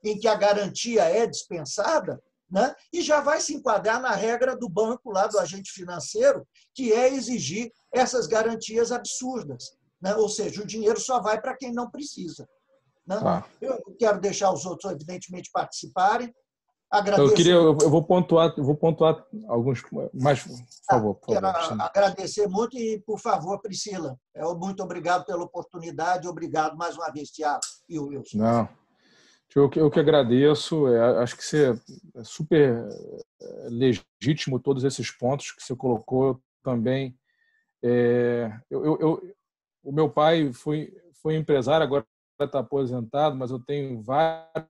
D: em que a garantia é dispensada, né? E já vai se enquadrar na regra do banco, lá do agente financeiro, que é exigir essas garantias absurdas. Né? Ou seja, o dinheiro só vai para quem não precisa. Né? Eu quero deixar os outros, evidentemente, participarem. Agradeço.
B: Eu vou pontuar alguns mais, por favor.
D: Quero agradecer muito e, por favor, Priscila, muito obrigado pela oportunidade, obrigado mais uma vez, Tiago e o Wilson.
B: Não, eu que agradeço, acho que você é super legítimo todos esses pontos que você colocou também. O meu pai foi empresário, agora está aposentado, mas eu tenho vários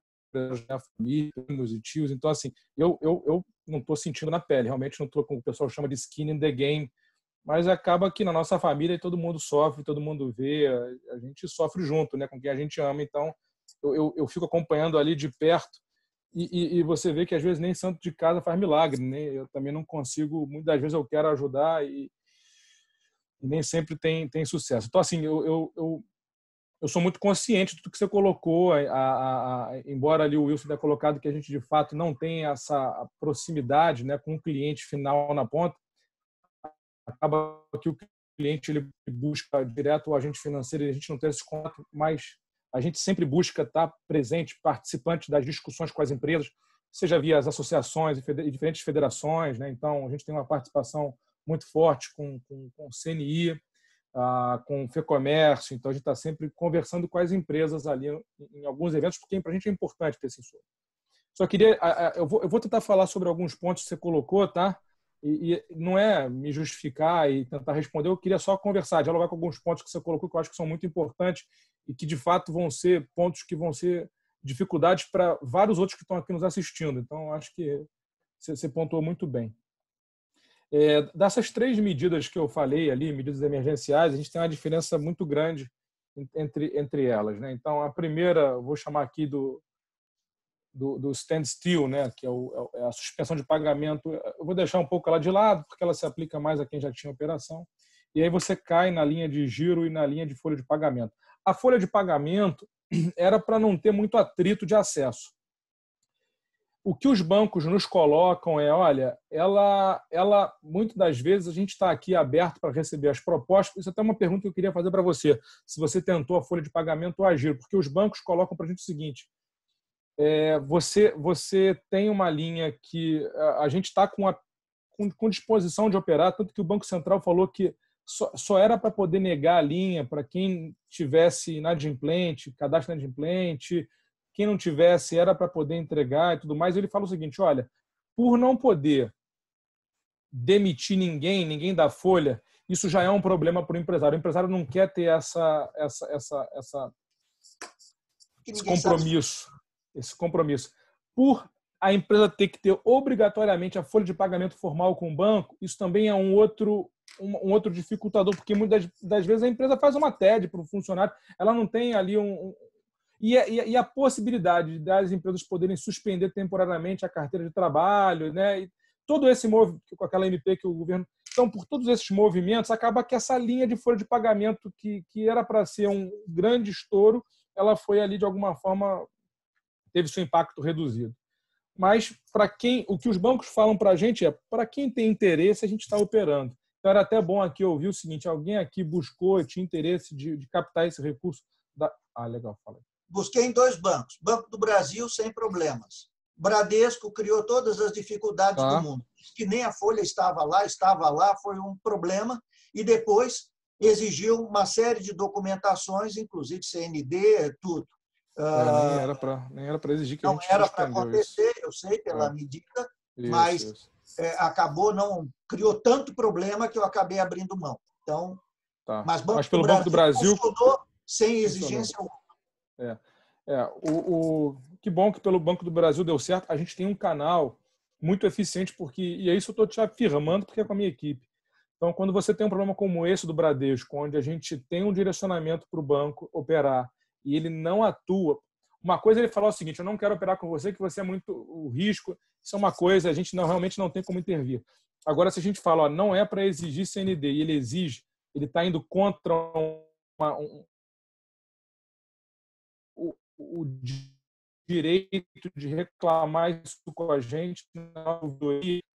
B: na família, meus tios, então assim, eu não estou sentindo na pele, realmente não estou com o pessoal chama de skin in the game, mas acaba que na nossa família todo mundo sofre, todo mundo vê, a gente sofre junto, né, com quem a gente ama, então eu fico acompanhando ali de perto e você vê que às vezes nem santo de casa faz milagre, né? Eu também não consigo, muitas vezes eu quero ajudar e nem sempre tem sucesso. Então assim, eu sou muito consciente de tudo que você colocou, embora ali o Wilson tenha colocado que a gente de fato não tem essa proximidade, né, com o cliente final na ponta, acaba que o cliente ele busca direto o agente financeiro e a gente não tem esse contato, mas a gente sempre busca estar presente, participante das discussões com as empresas, seja via as associações e diferentes federações, né? Então a gente tem uma participação muito forte com o CNI, com o FEComércio, então a gente está sempre conversando com as empresas ali em alguns eventos, porque para a gente é importante ter esse insumo. Só queria, eu vou tentar falar sobre alguns pontos que você colocou, tá? E não é me justificar e tentar responder, eu queria só conversar, dialogar com alguns pontos que você colocou que eu acho que são muito importantes e que de fato vão ser pontos que vão ser dificuldades para vários outros que estão aqui nos assistindo. Então acho que você pontuou muito bem. Dessas 3 medidas que eu falei ali, medidas emergenciais, a gente tem uma diferença muito grande entre elas, né? Então, a primeira, eu vou chamar aqui do standstill, né? Que é a suspensão de pagamento. Eu vou deixar um pouco ela de lado, porque ela se aplica mais a quem já tinha operação. E aí você cai na linha de giro e na linha de folha de pagamento. A folha de pagamento era para não ter muito atrito de acesso. O que os bancos nos colocam olha, ela muitas das vezes a gente está aqui aberto para receber as propostas. Isso é até uma pergunta que eu queria fazer para você, se você tentou a folha de pagamento ou a giro, porque os bancos colocam para a gente o seguinte, você tem uma linha que a gente está com disposição de operar, tanto que o Banco Central falou que só era para poder negar a linha para quem tivesse inadimplente, cadastro inadimplente, quem não tivesse era para poder entregar e tudo mais. Ele fala o seguinte, olha, por não poder demitir ninguém da folha, isso já é um problema para o empresário. O empresário não quer ter esse compromisso. Por a empresa ter que ter obrigatoriamente a folha de pagamento formal com o banco, isso também é um outro dificultador, porque muitas das vezes a empresa faz uma TED para o funcionário, ela não tem ali E a possibilidade das empresas poderem suspender temporariamente a carteira de trabalho, né? E todo esse movimento, com aquela MP que o governo... Então, por todos esses movimentos, acaba que essa linha de folha de pagamento que era para ser um grande estouro, ela foi ali, de alguma forma, teve seu impacto reduzido. Mas, o que os bancos falam para a gente para quem tem interesse, a gente está operando. Então, era até bom aqui ouvir o seguinte, alguém aqui buscou, tinha interesse de captar esse recurso? Legal, fala aí.
D: Busquei em 2 bancos. Banco do Brasil, sem problemas. Bradesco criou todas as dificuldades do mundo. Que nem a Folha estava lá, foi um problema. E depois exigiu uma série de documentações, inclusive CND, tudo.
B: Nem era para exigir que
D: não
B: a gente
D: era para acontecer,
B: isso.
D: Eu sei, pela medida,
B: mas
D: acabou, criou tanto problema que eu acabei abrindo mão. Então,
B: mas pelo Banco do Brasil
D: funcionou sem exigência alguma.
B: Que bom que pelo Banco do Brasil deu certo. A gente tem um canal muito eficiente, e é isso eu estou te afirmando, porque é com a minha equipe. Então, quando você tem um problema como esse do Bradesco, onde a gente tem um direcionamento para o banco operar e ele não atua, uma coisa é ele falar o seguinte, eu não quero operar com você, que você é muito o risco, isso é uma coisa, a gente realmente não tem como intervir. Agora, se a gente fala, não é para exigir CND e ele exige, ele está indo contra o direito de reclamar isso com a gente,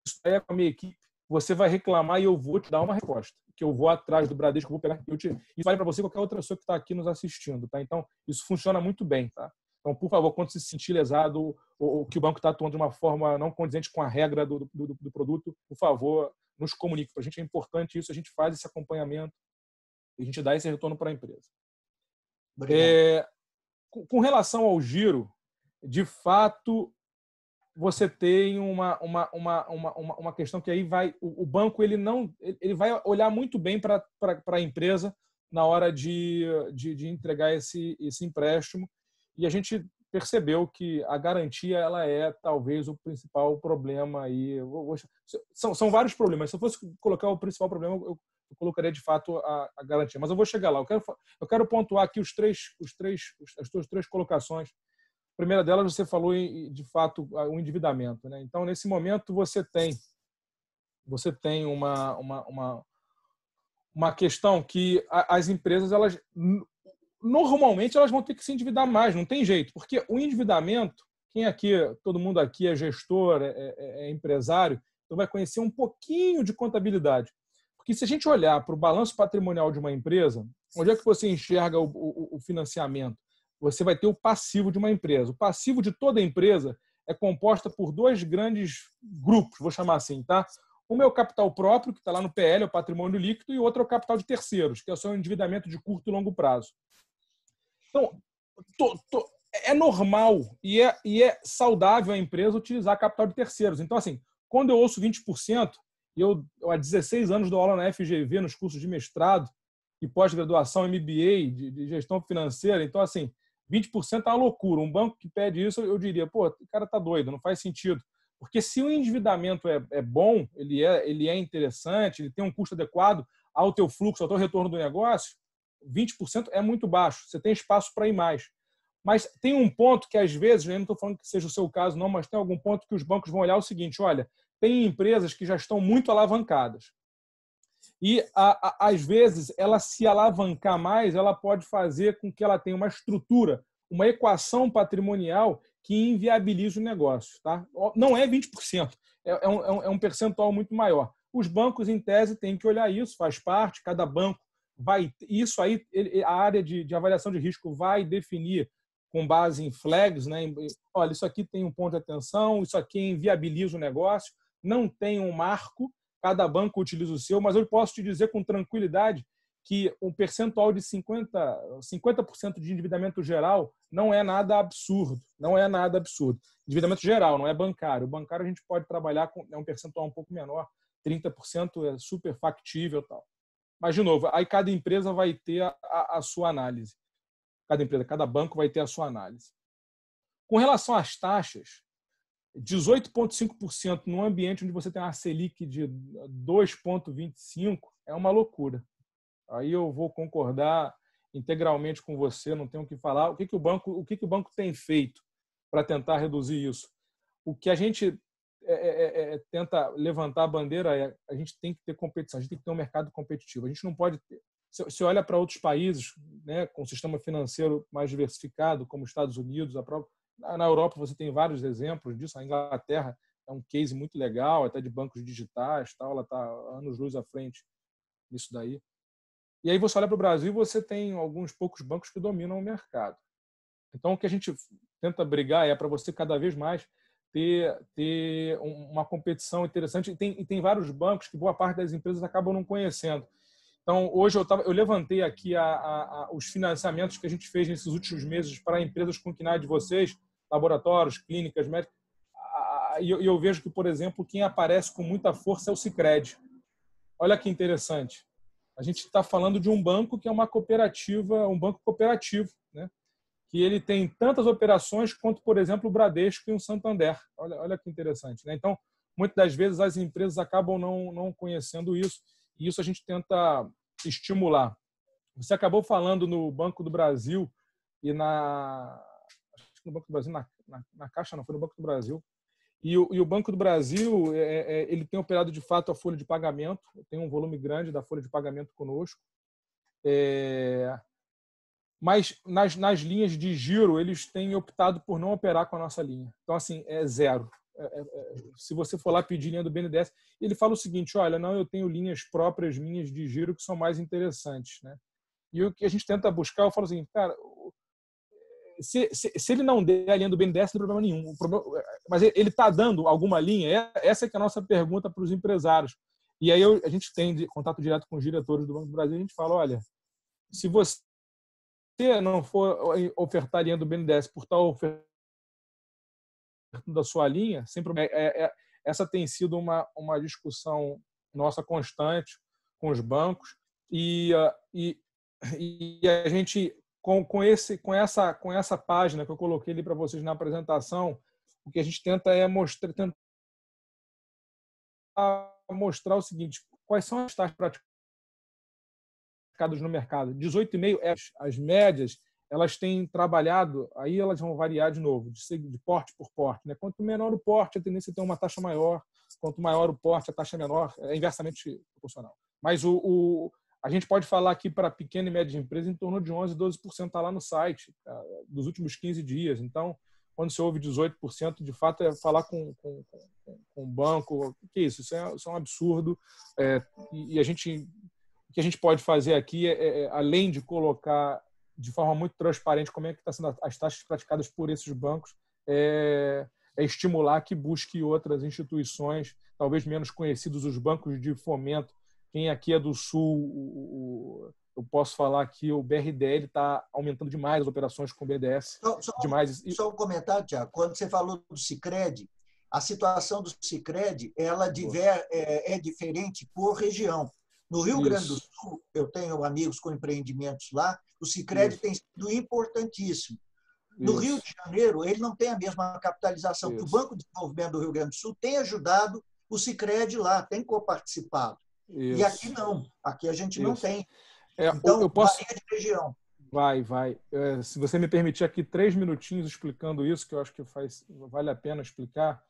B: isso é com a minha equipe, você vai reclamar e eu vou te dar uma resposta, que eu vou atrás do Bradesco, eu vou pegar, isso vale para você e qualquer outra pessoa que está aqui nos assistindo, tá? Então, isso funciona muito bem, tá? Então, por favor, quando se sentir lesado ou que o banco está atuando de uma forma não condizente com a regra do produto, por favor, nos comunique. Para a gente é importante isso, a gente faz esse acompanhamento e a gente dá esse retorno para a empresa. Com relação ao giro, de fato, você tem uma questão que aí o banco ele vai olhar muito bem para a empresa na hora de entregar esse empréstimo, e a gente percebeu que a garantia ela é talvez o principal problema aí. São vários problemas. Se eu fosse colocar o principal problema, eu colocaria de fato a garantia. Mas eu vou chegar lá. Eu quero pontuar aqui as suas 3 colocações. A primeira delas, você falou de fato o endividamento, né? Então, nesse momento, você tem uma questão que as empresas, normalmente, elas vão ter que se endividar mais, não tem jeito, porque o endividamento, todo mundo aqui é gestor, é empresário, então vai conhecer um pouquinho de contabilidade. Porque se a gente olhar para o balanço patrimonial de uma empresa, onde é que você enxerga o financiamento? Você vai ter o passivo de uma empresa. O passivo de toda empresa é composta por 2 grandes grupos, vou chamar assim, tá? Um é o capital próprio, que está lá no PL, é o patrimônio líquido, e o outro é o capital de terceiros, que é o seu endividamento de curto e longo prazo. Então, é normal e é saudável a empresa utilizar capital de terceiros. Então, assim, quando eu ouço 20%, e eu há 16 anos dou aula na FGV, nos cursos de mestrado e pós-graduação, MBA, de gestão financeira, então, assim, 20% é uma loucura. Um banco que pede isso, eu diria, o cara está doido, não faz sentido. Porque se o endividamento é bom, ele é interessante, ele tem um custo adequado ao teu fluxo, ao teu retorno do negócio, 20% é muito baixo. Você tem espaço para ir mais. Mas tem um ponto que, às vezes, eu não estou falando que seja o seu caso, não, mas tem algum ponto que os bancos vão olhar o seguinte, olha, tem empresas que já estão muito alavancadas. E, às vezes, ela se alavancar mais, ela pode fazer com que ela tenha uma estrutura, uma equação patrimonial que inviabilize o negócio. Tá? Não é 20%, é um percentual muito maior. Os bancos, em tese, têm que olhar isso, faz parte, cada banco vai... Isso aí, a área de avaliação de risco vai definir com base em flags, né? Olha, isso aqui tem um ponto de atenção, isso aqui inviabiliza o negócio, não tem um marco, cada banco utiliza o seu, mas eu posso te dizer com tranquilidade que um percentual de 50% de endividamento geral não é nada absurdo. Não é nada absurdo. Endividamento geral, não é bancário. O bancário a gente pode trabalhar com um percentual um pouco menor, 30% é super factível e tal. Mas, de novo, aí cada empresa vai ter a sua análise. Cada banco vai ter a sua análise. Com relação às taxas, 18,5% num ambiente onde você tem uma Selic de 2,25% é uma loucura. Aí eu vou concordar integralmente com você, não tenho o que falar. O que o banco tem feito para tentar reduzir isso? O que a gente tenta levantar a bandeira é a gente tem que ter competição, a gente tem que ter um mercado competitivo. A gente não pode ter... Se olha para outros países, né, com um sistema financeiro mais diversificado, como os Estados Unidos, na Europa você tem vários exemplos disso. A Inglaterra é um case muito legal, até de bancos digitais, tal, ela está anos-luz à frente nisso daí. E aí você olha para o Brasil e você tem alguns poucos bancos que dominam o mercado. Então, o que a gente tenta brigar é para você cada vez mais ter uma competição interessante. E tem vários bancos que boa parte das empresas acabam não conhecendo. Então, hoje eu levantei aqui os financiamentos que a gente fez nesses últimos meses para empresas com KNAI de vocês, laboratórios, clínicas, médicas. E eu vejo que, por exemplo, quem aparece com muita força é o Sicredi. Olha que interessante. A gente está falando de um banco que é uma cooperativa, um banco cooperativo, né? Que ele tem tantas operações quanto, por exemplo, o Bradesco e o Santander. Olha que interessante, né? Então, muitas das vezes as empresas acabam não conhecendo isso, e isso a gente tenta estimular. Você acabou falando no Banco do Brasil e acho que no Banco do Brasil, na Caixa não, foi no Banco do Brasil. E o Banco do Brasil, ele tem operado de fato a folha de pagamento, tem um volume grande da folha de pagamento conosco. Mas nas linhas de giro, eles têm optado por não operar com a nossa linha. Então, assim, é zero. Se você for lá pedir linha do BNDES, ele fala o seguinte: olha, não, eu tenho linhas próprias minhas de giro que são mais interessantes, né? E o que a gente tenta buscar, eu falo assim, cara, se ele não der a linha do BNDES, não tem problema nenhum. Mas ele está dando alguma linha? Essa é que é a nossa pergunta para os empresários. E aí a gente tem contato direto com os diretores do Banco do Brasil, a gente fala, olha, se você não for ofertar a linha do BNDES por estar ofertando da sua linha, sempre essa tem sido uma discussão nossa constante com os bancos e a gente com essa página que eu coloquei ali para vocês na apresentação, o que a gente tenta é tentar mostrar o seguinte: quais são as taxas praticadas no mercado. 18,5, as médias, elas têm trabalhado, aí elas vão variar de novo, de porte por porte, né? Quanto menor o porte, a tendência é ter uma taxa maior, quanto maior o porte, a taxa menor, é inversamente proporcional. Mas a gente pode falar aqui para pequena e média empresa em torno de 11%, 12% está lá no site, dos últimos 15 dias. Então, quando você ouve 18%, de fato é falar com o banco. O que é isso? Isso é um absurdo. E o que a gente pode fazer aqui além de colocar de forma muito transparente como é que está sendo as taxas praticadas por esses bancos, é estimular que busque outras instituições, talvez menos conhecidos, os bancos de fomento. Quem aqui é do Sul, eu posso falar que o BRDL está aumentando demais as operações com o BNDES.
D: Só um comentário, Tiago. Quando você falou do Sicredi, a situação do Sicredi ela é diferente por região. No Rio Grande do Sul, eu tenho amigos com empreendimentos lá, o Sicredi tem sido importantíssimo. No Rio de Janeiro, ele não tem a mesma capitalização, porque o Banco de Desenvolvimento do Rio Grande do Sul tem ajudado o Sicredi lá, tem coparticipado. E aqui não, aqui a gente não tem. Então,
B: eu posso...
D: varia de região.
B: Vai. Se você me permitir aqui 3 minutinhos explicando isso, que eu acho que vale a pena explicar.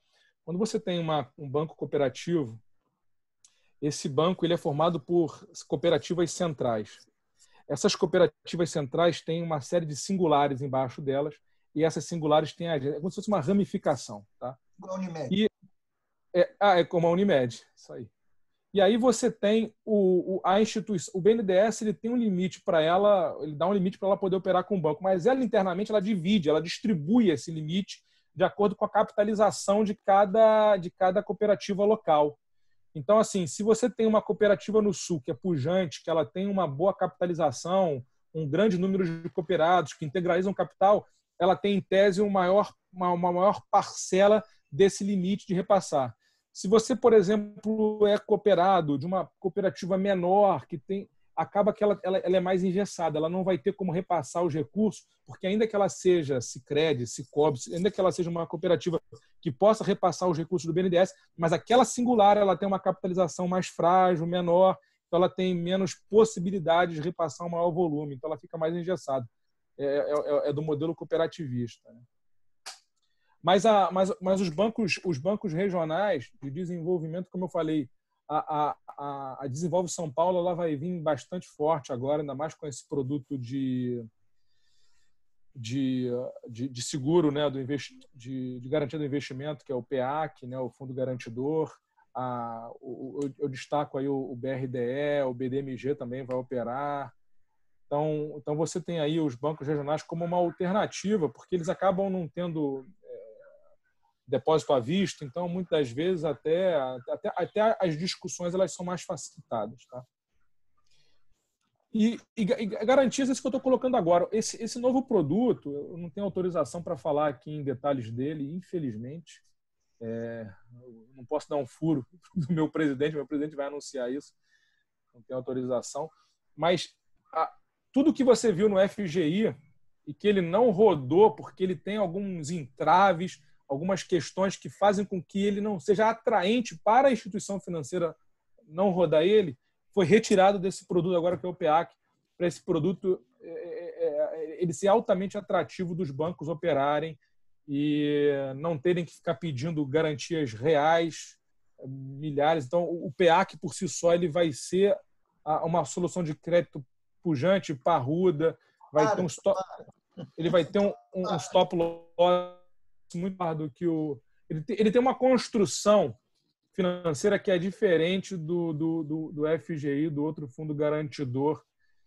B: Quando você tem um banco cooperativo, esse banco ele é formado por cooperativas centrais. Essas cooperativas centrais têm uma série de singulares embaixo delas, e essas singulares têm é como se fosse uma ramificação. Tá?
D: Como a Unimed.
B: É como a Unimed, isso aí. E aí você tem a instituição, o BNDES, ele tem um limite para ela, ele dá um limite para ela poder operar com o banco, mas ela internamente ela divide, ela distribui esse limite de acordo com a capitalização de cada cooperativa local. Então, assim, se você tem uma cooperativa no Sul que é pujante, que ela tem uma boa capitalização, um grande número de cooperados que integralizam capital, ela tem, em tese, uma maior parcela desse limite de repassar. Se você, por exemplo, é cooperado de uma cooperativa menor, acaba que ela é mais engessada, ela não vai ter como repassar os recursos, porque ainda que ela seja Sicredi, Sicob, ainda que ela seja uma cooperativa que possa repassar os recursos do BNDES, mas aquela singular ela tem uma capitalização mais frágil, menor, então ela tem menos possibilidade de repassar um maior volume, então ela fica mais engessada. É do modelo cooperativista, né? Mas os bancos regionais de desenvolvimento, como eu falei, a Desenvolve São Paulo ela vai vir bastante forte agora, ainda mais com esse produto de seguro, né, de garantia do investimento, que é o PEAC, né, o Fundo Garantidor. eu destaco aí o BRDE, o BDMG também vai operar. Então você tem aí os bancos regionais como uma alternativa, porque eles acabam não tendo depósito à vista, então muitas das vezes até as discussões elas são mais facilitadas, tá? E garantias, esse que eu estou colocando agora. Esse novo produto, eu não tenho autorização para falar aqui em detalhes dele, infelizmente. Eu não posso dar um furo do meu presidente vai anunciar isso, não tenho autorização. Mas tudo que você viu no FGI e que ele não rodou porque ele tem alguns entraves, algumas questões que fazem com que ele não seja atraente para a instituição financeira não rodar ele, foi retirado desse produto agora que é o PEAC, para esse produto ele ser altamente atrativo dos bancos operarem e não terem que ficar pedindo garantias reais, milhares. Então, o PEAC por si só ele vai ser uma solução de crédito pujante, parruda, vai ter ele vai ter um stop loss muito maior do que ele tem uma construção financeira que é diferente do FGI, do outro fundo garantidor,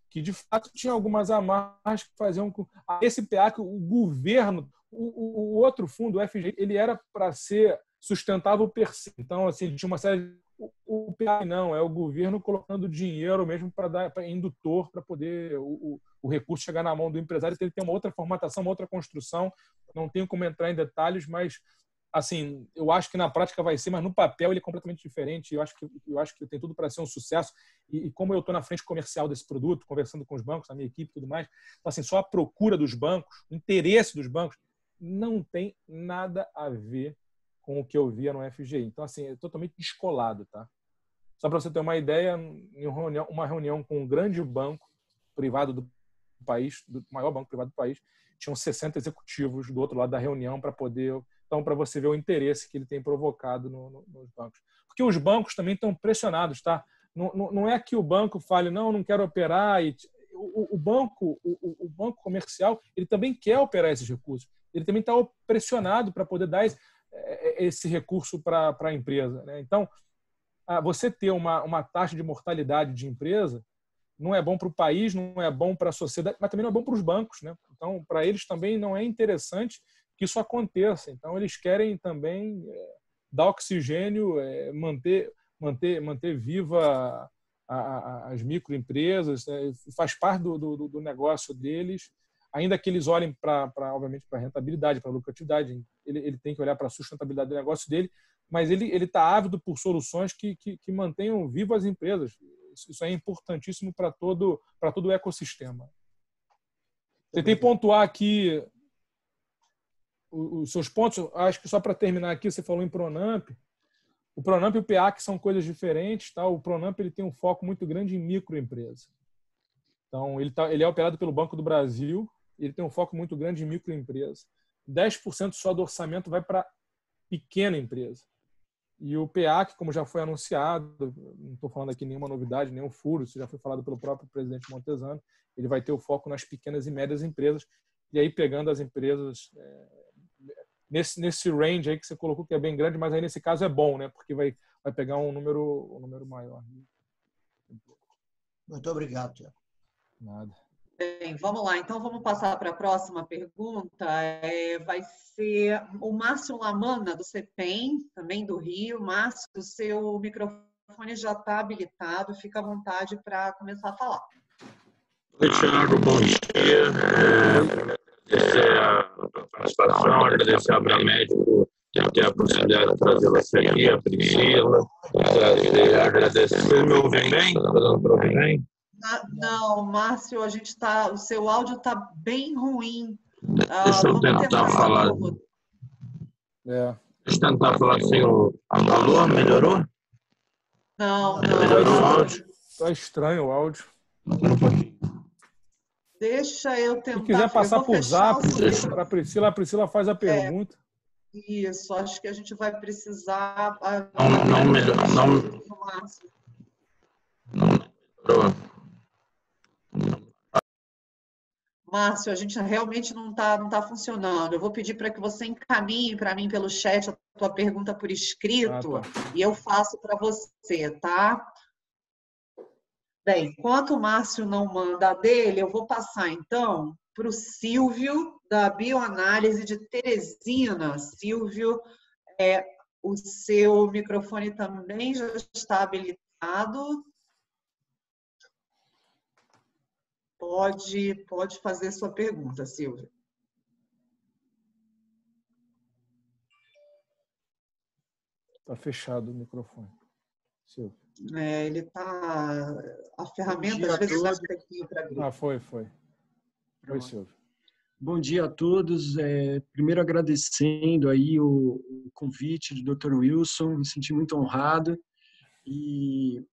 B: que de fato tinha algumas amarras que faziam com esse PEAC, o governo, o outro fundo, o FGI, ele era para ser sustentável per se. Então, assim, ele tinha uma série. O PEAC não, é o governo colocando dinheiro mesmo para dar indutor para poder o recurso chegar na mão do empresário. Ele tem uma outra formatação, uma outra construção. Não tenho como entrar em detalhes, mas assim, eu acho que na prática vai ser, mas no papel ele é completamente diferente. Eu acho que tem tudo para ser um sucesso. E como eu estou na frente comercial desse produto, conversando com os bancos, a minha equipe e tudo mais, então, assim, só a procura dos bancos, o interesse dos bancos, não tem nada a ver com o que eu via no FGI. Então, assim, é totalmente descolado, tá? Só para você ter uma ideia, em uma reunião com um grande banco privado do país, do maior banco privado do país, tinham 60 executivos do outro lado da reunião para poder... Então, para você ver o interesse que ele tem provocado nos bancos. Porque os bancos também estão pressionados, tá? Não é que o banco fale, não quero operar. O banco comercial, ele também quer operar esses recursos. Ele também está pressionado para poder dar esse recurso para a empresa, né? Então, você ter uma taxa de mortalidade de empresa não é bom para o país, não é bom para a sociedade, mas também não é bom para os bancos, né? Então, para eles também não é interessante que isso aconteça. Então, eles querem também dar oxigênio, manter viva as microempresas, né? Faz parte do negócio deles, ainda que eles olhem obviamente, para a rentabilidade, para a lucratividade. Ele tem que olhar para a sustentabilidade do negócio dele, mas ele está ávido por soluções que mantenham vivas as empresas. Isso é importantíssimo para todo o ecossistema. Tentei pontuar aqui os seus pontos. Acho que só para terminar aqui, você falou em Pronamp. O Pronamp e o PEAC são coisas diferentes, tá? O Pronamp ele tem um foco muito grande em microempresa. Então, ele é operado pelo Banco do Brasil, ele tem um foco muito grande em microempresa. 10% só do orçamento vai para pequena empresa. E o PEAC, como já foi anunciado, não estou falando aqui nenhuma novidade, nenhum furo, isso já foi falado pelo próprio presidente Montezano, ele vai ter o foco nas pequenas e médias empresas, e aí pegando as empresas nesse range aí que você colocou, que é bem grande, mas aí nesse caso é bom, né? Porque vai pegar um número maior.
D: Muito obrigado, Tiago.
B: Nada.
A: Bem, vamos lá. Então, vamos passar para a próxima pergunta. Vai ser o Márcio Lamana, do CEPEM, também do Rio. Márcio, o seu microfone já está habilitado. Fica à vontade para começar a falar.
E: Oi, Tiago. Bom dia. Agradecer a participação, agradecer a Abramed por ter a possibilidade de trazer você aqui, a Priscila. Agradecer. Vocês me ouvem bem? Está dando para ouvir bem?
A: Não, Márcio, o seu áudio está bem ruim.
E: Deixa eu tentar falar. Deixa eu tentar falar assim. Alô, melhorou?
A: Não.
E: Melhorou o áudio?
B: Está estranho o áudio.
A: Deixa eu tentar.
B: Se quiser passar por zap para a Priscila faz a pergunta.
A: Isso, acho que a gente vai precisar.
E: Não melhorou.
A: Márcio, a gente realmente não tá funcionando. Eu vou pedir para que você encaminhe para mim pelo chat a tua pergunta por escrito e eu faço para você, tá? Bem, enquanto o Márcio não manda a dele, eu vou passar então para o Silvio, da Bioanálise de Teresina. Silvio, o seu microfone também já está habilitado. Pode fazer sua pergunta, Silvio.
B: Está fechado o microfone. Silvio.
A: Ele está... A ferramenta, às vezes, dá um pouquinho para abrir.
B: Foi, Silvio.
F: Bom dia a todos. Primeiro agradecendo aí o convite do Dr. Wilson, me senti muito honrado e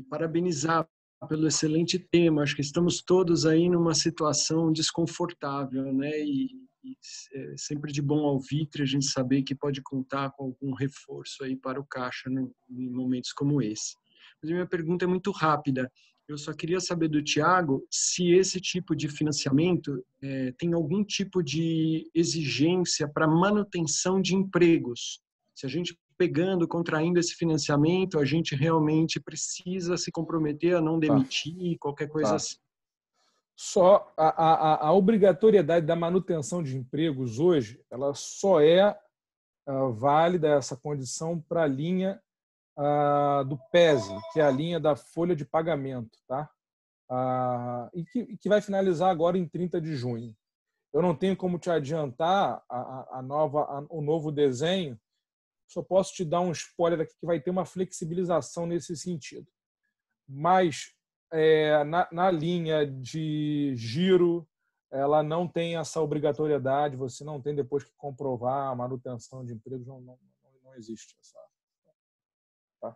F: parabenizar pelo excelente tema. Acho que estamos todos aí numa situação desconfortável, né? E é sempre de bom alvitre a gente saber que pode contar com algum reforço aí para o caixa em momentos como esse. Mas a minha pergunta é muito rápida. Eu só queria saber do Tiago se esse tipo de financiamento tem algum tipo de exigência para manutenção de empregos. Se a gente contraindo esse financiamento, a gente realmente precisa se comprometer a não demitir, qualquer coisa assim.
B: Só a obrigatoriedade da manutenção de empregos hoje, ela só é válida, essa condição, para a linha do PESE, que é a linha da folha de pagamento, tá? E que vai finalizar agora em 30 de junho. Eu não tenho como te adiantar o novo desenho, só posso te dar um spoiler aqui que vai ter uma flexibilização nesse sentido. Mas na linha de giro, ela não tem essa obrigatoriedade, você não tem depois que comprovar a manutenção de empregos, não existe essa. Tá?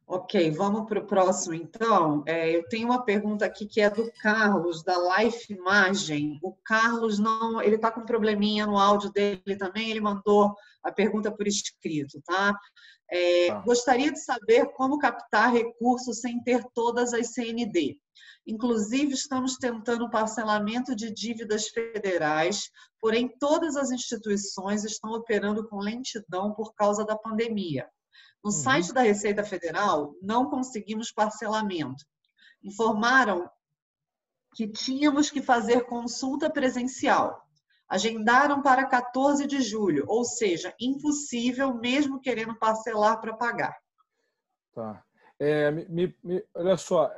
A: Ok, vamos para o próximo, então. Eu tenho uma pergunta aqui que é do Carlos, da Life Imagem. O Carlos, ele está com um probleminha no áudio dele também, ele mandou a pergunta por escrito, tá? Gostaria de saber como captar recursos sem ter todas as CND. Inclusive, estamos tentando parcelamento de dívidas federais, porém, todas as instituições estão operando com lentidão por causa da pandemia. No site da Receita Federal, não conseguimos parcelamento. Informaram que tínhamos que fazer consulta presencial. Agendaram para 14 de julho, ou seja, impossível mesmo querendo parcelar para pagar.
B: Tá. Olha só,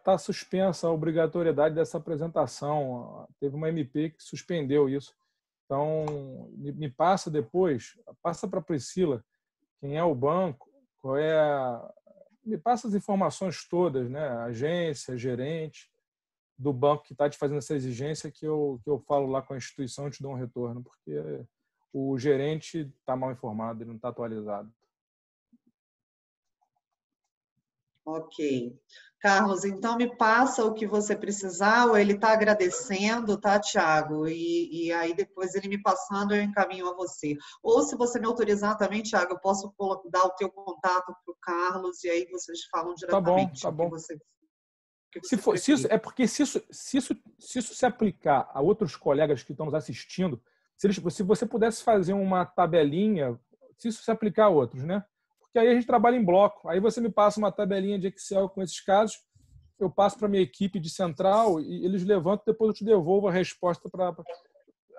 B: tá suspensa a obrigatoriedade dessa apresentação. Teve uma MP que suspendeu isso. Então, me passa depois, passa para a Priscila, quem é o banco, me passa as informações todas, né? Agência, gerente do banco que está te fazendo essa exigência, que eu falo lá com a instituição e te dou um retorno, porque o gerente está mal informado, ele não está atualizado.
A: Ok. Carlos, então me passa o que você precisar, ou ele está agradecendo, tá, Tiago? E aí depois ele me passando, eu encaminho a você. Ou se você me autorizar também, Tiago, eu posso dar o teu contato para o Carlos e aí vocês falam diretamente.
B: Tá bom.
A: Porque
B: se isso se aplicar a outros colegas que estão nos assistindo, se você pudesse fazer uma tabelinha, se isso se aplicar a outros, né? Que aí a gente trabalha em bloco. Aí você me passa uma tabelinha de Excel com esses casos, eu passo para a minha equipe de central e eles levantam, depois eu te devolvo a resposta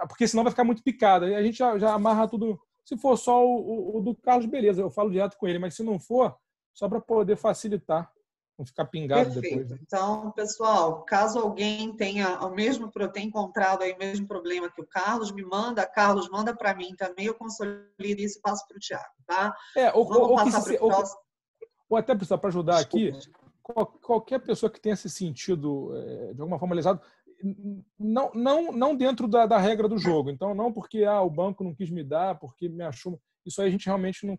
B: porque senão vai ficar muito picada. Aí a gente já amarra tudo. Se for só o do Carlos, beleza, eu falo direto com ele, mas se não for, só para poder facilitar, não ficar pingado.
A: Perfeito.
B: Depois. Né?
A: Então, pessoal, caso alguém tenha encontrado aí o mesmo problema que o Carlos, Carlos, manda para mim também, eu consolido isso e passo para o Thiago, tá?
B: Ou até para ajudar aqui, qualquer pessoa que tenha se sentido de alguma forma lesado, não dentro da regra do jogo. Então, não porque o banco não quis me dar, porque me achou. Isso aí a gente realmente não.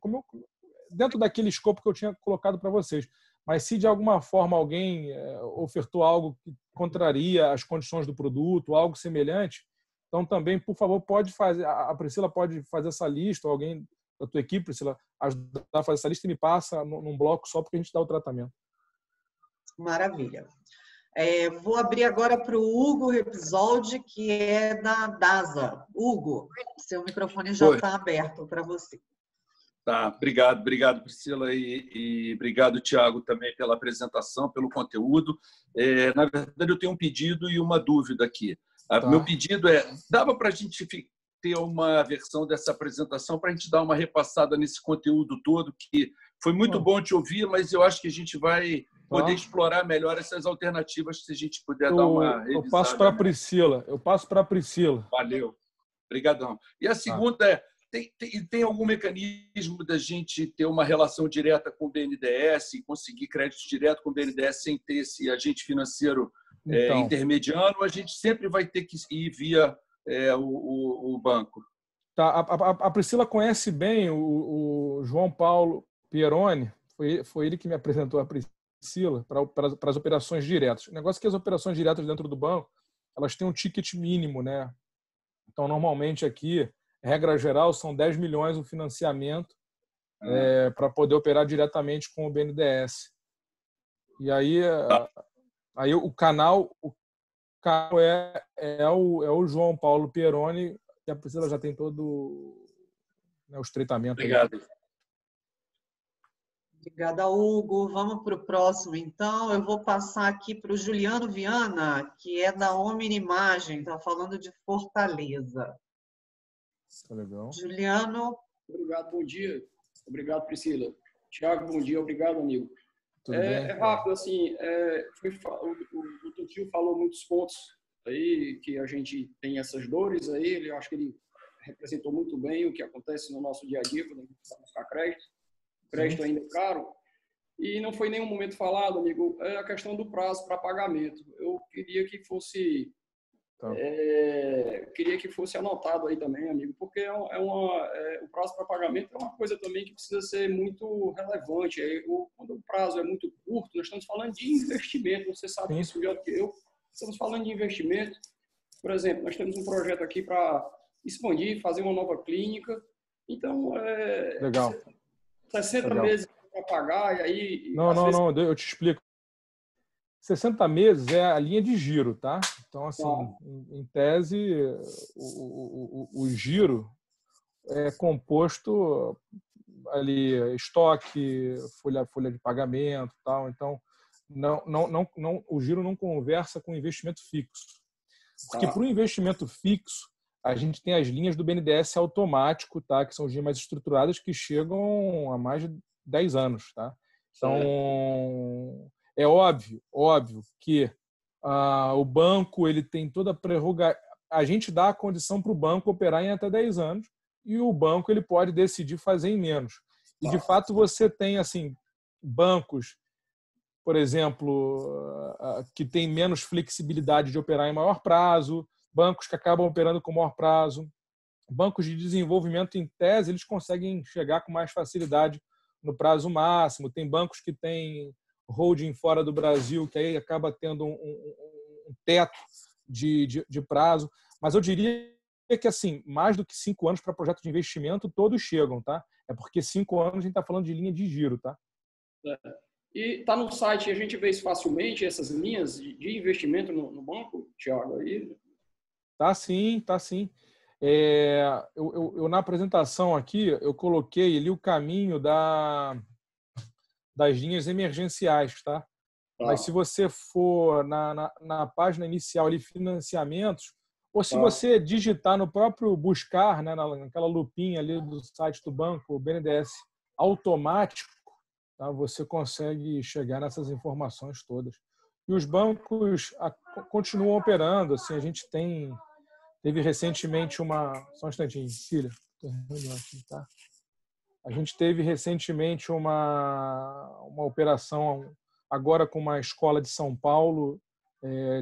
B: Dentro daquele escopo que eu tinha colocado para vocês. Mas se de alguma forma alguém ofertou algo que contraria as condições do produto, algo semelhante, então também, por favor, pode fazer. A Priscila pode fazer essa lista, ou alguém da tua equipe, Priscila, ajudar a fazer essa lista e me passa num bloco só porque a gente dá o tratamento.
A: Maravilha. Vou abrir agora para o Hugo Repsoldi, que é da DASA. Hugo, seu microfone já está aberto para você.
G: Tá, obrigado, Priscila, e obrigado, Tiago, também pela apresentação, pelo conteúdo. Na verdade, eu tenho um pedido e uma dúvida aqui.
B: Tá.
G: Meu pedido dava para a gente ter uma versão dessa apresentação para a gente dar uma repassada nesse conteúdo todo, que foi muito bom te ouvir, mas eu acho que a gente vai poder explorar melhor essas alternativas, se a gente puder dar uma revisada.
B: Eu passo para a Priscila.
G: Valeu. Obrigadão. E a segunda tem algum mecanismo da gente ter uma relação direta com o BNDES, conseguir crédito direto com o BNDES sem ter esse agente financeiro intermediando, ou a gente sempre vai ter que ir via o banco?
B: Tá, a Priscila conhece bem o João Paulo Pieroni, foi ele que me apresentou a Priscila para as operações diretas. O negócio é que as operações diretas dentro do banco, elas têm um ticket mínimo, né? Então, normalmente aqui, regra geral, são 10 milhões o financiamento para poder operar diretamente com o BNDES. E aí o canal é o João Paulo Pieroni, que a Priscila já tem todo o estreitamento.
G: Obrigado.
A: Obrigada, Hugo. Vamos para o próximo, então. Eu vou passar aqui para o Juliano Viana, que é da Omni-Imagem, está falando de Fortaleza.
B: Tá legal.
A: Juliano.
H: Obrigado, bom dia. Obrigado, Priscila. Tiago, bom dia. Obrigado, amigo.
B: Tudo bem?
H: Rápido, assim, o Tutinho falou muitos pontos aí, que a gente tem essas dores aí, eu acho que ele representou muito bem o que acontece no nosso dia a dia, quando a gente precisa buscar crédito. O crédito ainda é caro. E não foi em nenhum momento falado, amigo, a questão do prazo para pagamento. Eu queria que fosse... queria que fosse anotado aí também, amigo, porque o prazo para pagamento é uma coisa também que precisa ser muito relevante. Quando o prazo é muito curto, nós estamos falando de investimento, você sabe disso melhor que eu. Estamos falando de investimento. Por exemplo, nós temos um projeto aqui para expandir, fazer uma nova clínica. Então,
B: legal.
H: 60 meses para pagar, e aí...
B: Não, eu te explico. 60 meses é a linha de giro, tá? Então, assim, em tese, o giro é composto ali, estoque, folha de pagamento, tal. Então, o giro não conversa com investimento fixo. Porque para o investimento fixo, a gente tem as linhas do BNDES automático, tá? Que são as linhas mais estruturadas que chegam a mais de 10 anos, tá? Então... É óbvio que o banco ele tem toda a prerrogativa. A gente dá a condição para o banco operar em até 10 anos e o banco ele pode decidir fazer em menos. E, de fato, você tem assim bancos, por exemplo, que têm menos flexibilidade de operar em maior prazo, bancos que acabam operando com maior prazo. Bancos de desenvolvimento, em tese, eles conseguem chegar com mais facilidade no prazo máximo. Tem bancos que têm holding fora do Brasil, que aí acaba tendo um teto de prazo. Mas eu diria que, assim, mais do que 5 anos para projeto de investimento, todos chegam, tá? É porque 5 anos a gente está falando de linha de giro, tá?
H: E está no site, a gente vê isso facilmente, essas linhas de investimento no banco, Tiago? Aí...
B: Tá sim. Eu na apresentação aqui, eu coloquei ali o caminho das linhas emergenciais, tá? Mas se você for na página inicial ali, financiamentos, ou se você digitar no próprio buscar, né, naquela lupinha ali do site do banco, o BNDES automático, tá? Você consegue chegar nessas informações todas. E os bancos continuam operando, assim, a gente teve recentemente só um instantinho, filha, tô reunindo aqui, tá? A gente teve recentemente uma operação agora com uma escola de São Paulo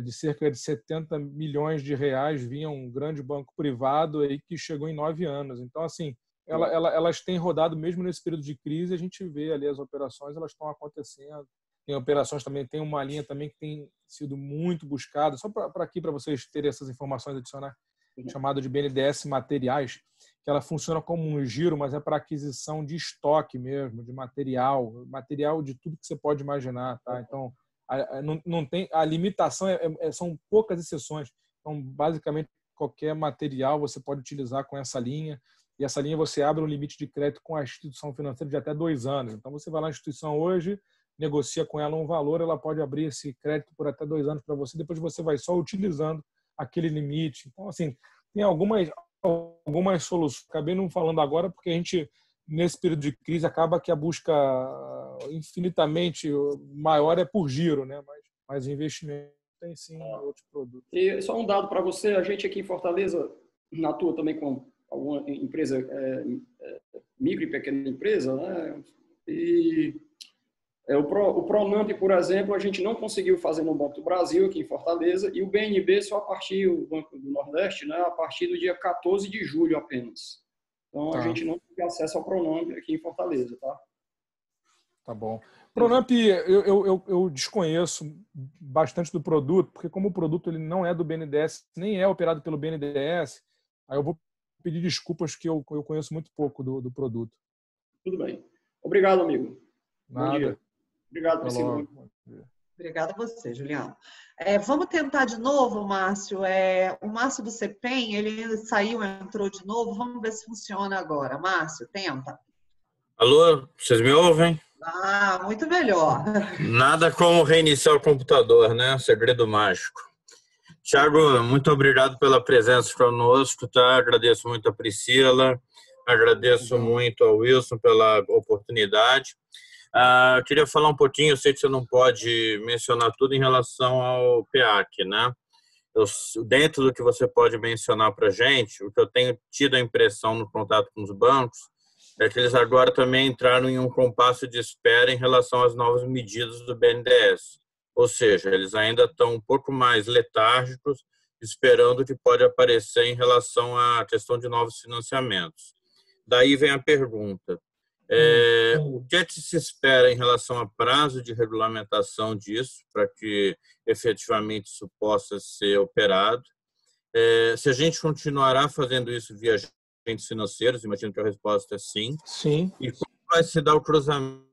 B: de cerca de 70 milhões de reais via um grande banco privado aí que chegou em 9 anos. Então, assim, elas têm rodado mesmo nesse período de crise, a gente vê ali as operações, elas estão acontecendo. Tem operações também, tem uma linha também que tem sido muito buscada, só para aqui, para vocês terem essas informações adicionais, chamado de BNDES Materiais, que ela funciona como um giro, mas é para aquisição de estoque mesmo, de material de tudo que você pode imaginar, tá? Então, não tem a limitação, são poucas exceções. Então, basicamente, qualquer material você pode utilizar com essa linha, e essa linha você abre um limite de crédito com a instituição financeira de até 2 anos. Então, você vai lá na instituição hoje, negocia com ela um valor, ela pode abrir esse crédito por até 2 anos para você, depois você vai só utilizando aquele limite. Então, assim, tem algumas soluções. Acabei não falando agora porque a gente, nesse período de crise, acaba que a busca infinitamente maior é por giro, né? Mas investimento tem sim outros produtos.
H: E só um dado para você, a gente aqui em Fortaleza atua também com alguma empresa, micro e pequena empresa, né? E o Pronamp, por exemplo, a gente não conseguiu fazer no Banco do Brasil, aqui em Fortaleza, e o BNB só a partir, o Banco do Nordeste, né, a partir do dia 14 de julho apenas. Então, a gente não tem acesso ao Pronamp aqui em Fortaleza, tá?
B: Tá bom. Pronamp, eu desconheço bastante do produto, porque como o produto ele não é do BNDES, nem é operado pelo BNDES, aí eu vou pedir desculpas que eu conheço muito pouco do produto.
H: Tudo bem. Obrigado, amigo.
B: Nada.
H: Bom dia. Obrigado, Priscila.
A: Obrigada a você, Juliano. Vamos tentar de novo, Márcio. O Márcio do CEPEM, ele saiu, entrou de novo. Vamos ver se funciona agora. Márcio, tenta.
E: Alô, vocês me ouvem?
A: Muito melhor.
E: Nada como reiniciar o computador, né? Segredo mágico. Thiago, muito obrigado pela presença conosco, tá? Agradeço muito a Priscila, agradeço muito ao Wilson pela oportunidade. Eu queria falar um pouquinho, eu sei que você não pode mencionar tudo em relação ao PEAC, né? Dentro do que você pode mencionar para a gente, o que eu tenho tido a impressão no contato com os bancos é que eles agora também entraram em um compasso de espera em relação às novas medidas do BNDES. Ou seja, eles ainda estão um pouco mais letárgicos, esperando o que pode aparecer em relação à questão de novos financiamentos. Daí vem a pergunta. O que se espera em relação a prazo de regulamentação disso, para que efetivamente isso possa ser operado? Se a gente continuará fazendo isso via agentes financeiros, imagino que a resposta é sim.
B: Sim.
E: E como vai se dar o cruzamento,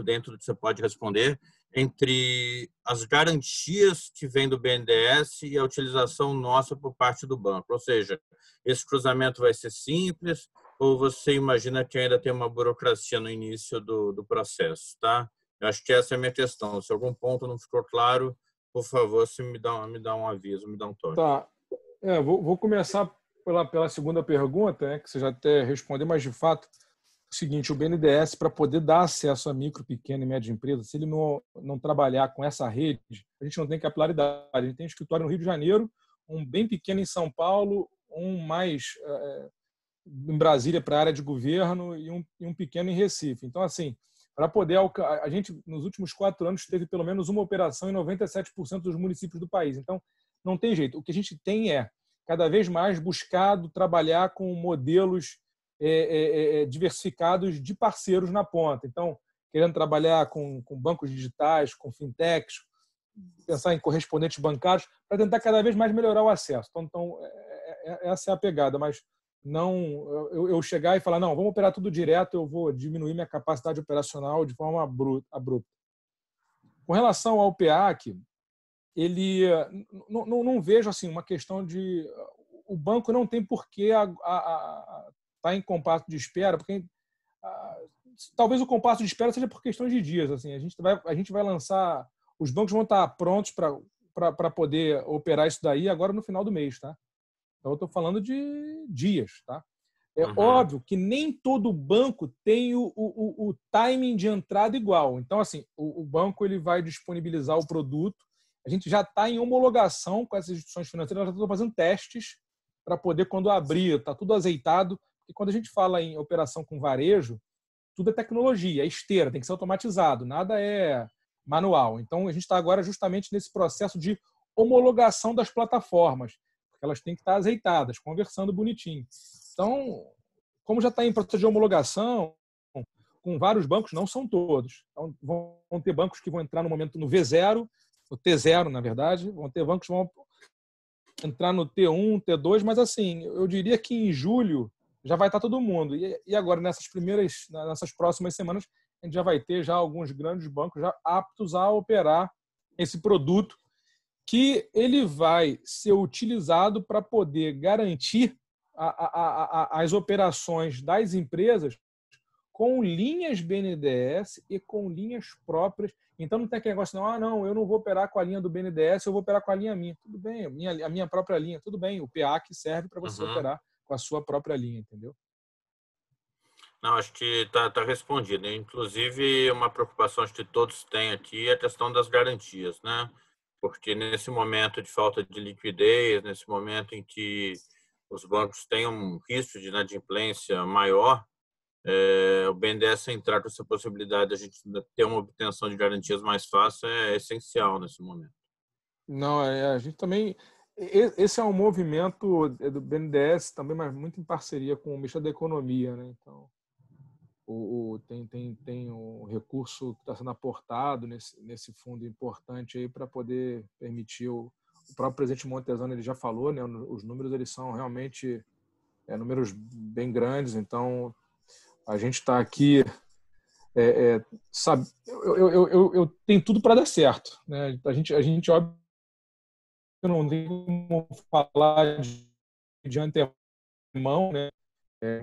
E: dentro do que você pode responder, entre as garantias que vêm do BNDES e a utilização nossa por parte do banco? Ou seja, esse cruzamento vai ser simples ou você imagina que ainda tem uma burocracia no início do processo, tá? Eu acho que essa é a minha questão. Se algum ponto não ficou claro, por favor, você me dá um aviso, me dá um toque.
B: Tá. Vou começar pela segunda pergunta, né, que você já até respondeu, mas de fato é o seguinte: o BNDES, para poder dar acesso a micro, pequena e média empresa, se ele não trabalhar com essa rede, a gente não tem capilaridade. A gente tem um escritório no Rio de Janeiro, um bem pequeno em São Paulo, um mais em Brasília para a área de governo e um pequeno em Recife. Então, assim, para poder... A gente, nos últimos 4 anos, teve pelo menos uma operação em 97% dos municípios do país. Então, não tem jeito. O que a gente tem é, cada vez mais, buscado trabalhar com modelos diversificados de parceiros na ponta. Então, querendo trabalhar com bancos digitais, com fintechs, pensar em correspondentes bancários, para tentar cada vez mais melhorar o acesso. Então essa é a pegada, mas não eu chegar e falar, não, vamos operar tudo direto, eu vou diminuir minha capacidade operacional de forma abrupta. Com relação ao PEAC, ele não vejo assim uma questão de... O banco não tem por que estar em compasso de espera, porque talvez o compasso de espera seja por questões de dias. Assim, a gente vai lançar... Os bancos vão estar prontos para poder operar isso daí agora no final do mês, tá? Então, eu estou falando de dias, tá? É óbvio que nem todo banco tem o timing de entrada igual. Então, assim, o banco ele vai disponibilizar o produto. A gente já está em homologação com essas instituições financeiras, nós já estamos fazendo testes para poder, quando abrir, está tudo azeitado. E quando a gente fala em operação com varejo, tudo é tecnologia, é esteira, tem que ser automatizado, nada é manual. Então, a gente está agora justamente nesse processo de homologação das plataformas, porque elas têm que estar azeitadas, conversando bonitinho. Então, como já está em processo de homologação, com vários bancos, não são todos. Então, vão ter bancos que vão entrar no momento no V0, no T0, na verdade, vão ter bancos que vão entrar no T1, T2, mas assim, eu diria que em julho já vai estar todo mundo. E agora, nessas próximas semanas, a gente já vai ter já alguns grandes bancos já aptos a operar esse produto, que ele vai ser utilizado para poder garantir as operações das empresas com linhas BNDES e com linhas próprias. Então não tem aquele negócio, não, eu não vou operar com a linha do BNDES, eu vou operar com a linha minha. Tudo bem, a minha própria linha, tudo bem. O PA que serve para você operar com a sua própria linha, entendeu?
E: Não, acho que está respondido. Inclusive, uma preocupação que todos têm aqui é a questão das garantias, né? Porque nesse momento de falta de liquidez, nesse momento em que os bancos têm um risco de inadimplência maior, o BNDES entrar com essa possibilidade de a gente ter uma obtenção de garantias mais fácil é essencial nesse momento. Não,
B: a gente também... Esse é um movimento do BNDES também, mas muito em parceria com o Ministério da Economia, né? Então, tem um recurso que está sendo aportado nesse fundo importante aí para poder permitir o próprio presidente Montezano, ele já falou, né? Os números eles são realmente números bem grandes, então a gente está aqui, sabe, eu tenho tudo para dar certo, né? A gente óbvio, eu não tenho como falar de antemão, né?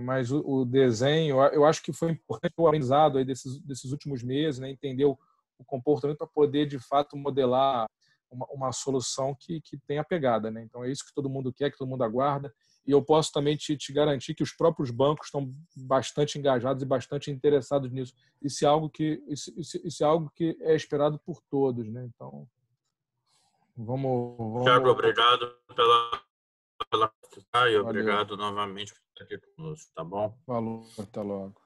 B: Mas o desenho, eu acho que foi importante o aprendizado aí desses últimos meses, né? Entender o comportamento para poder, de fato, modelar uma solução que tenha pegada, né? Então, é isso que todo mundo quer, que todo mundo aguarda. E eu posso também te garantir que os próprios bancos estão bastante engajados e bastante interessados nisso. Isso é algo que é esperado por todos, né? Então, vamos...
E: Thiago, obrigado pela e obrigado novamente por estar aqui conosco, tá bom?
B: Falou, até logo.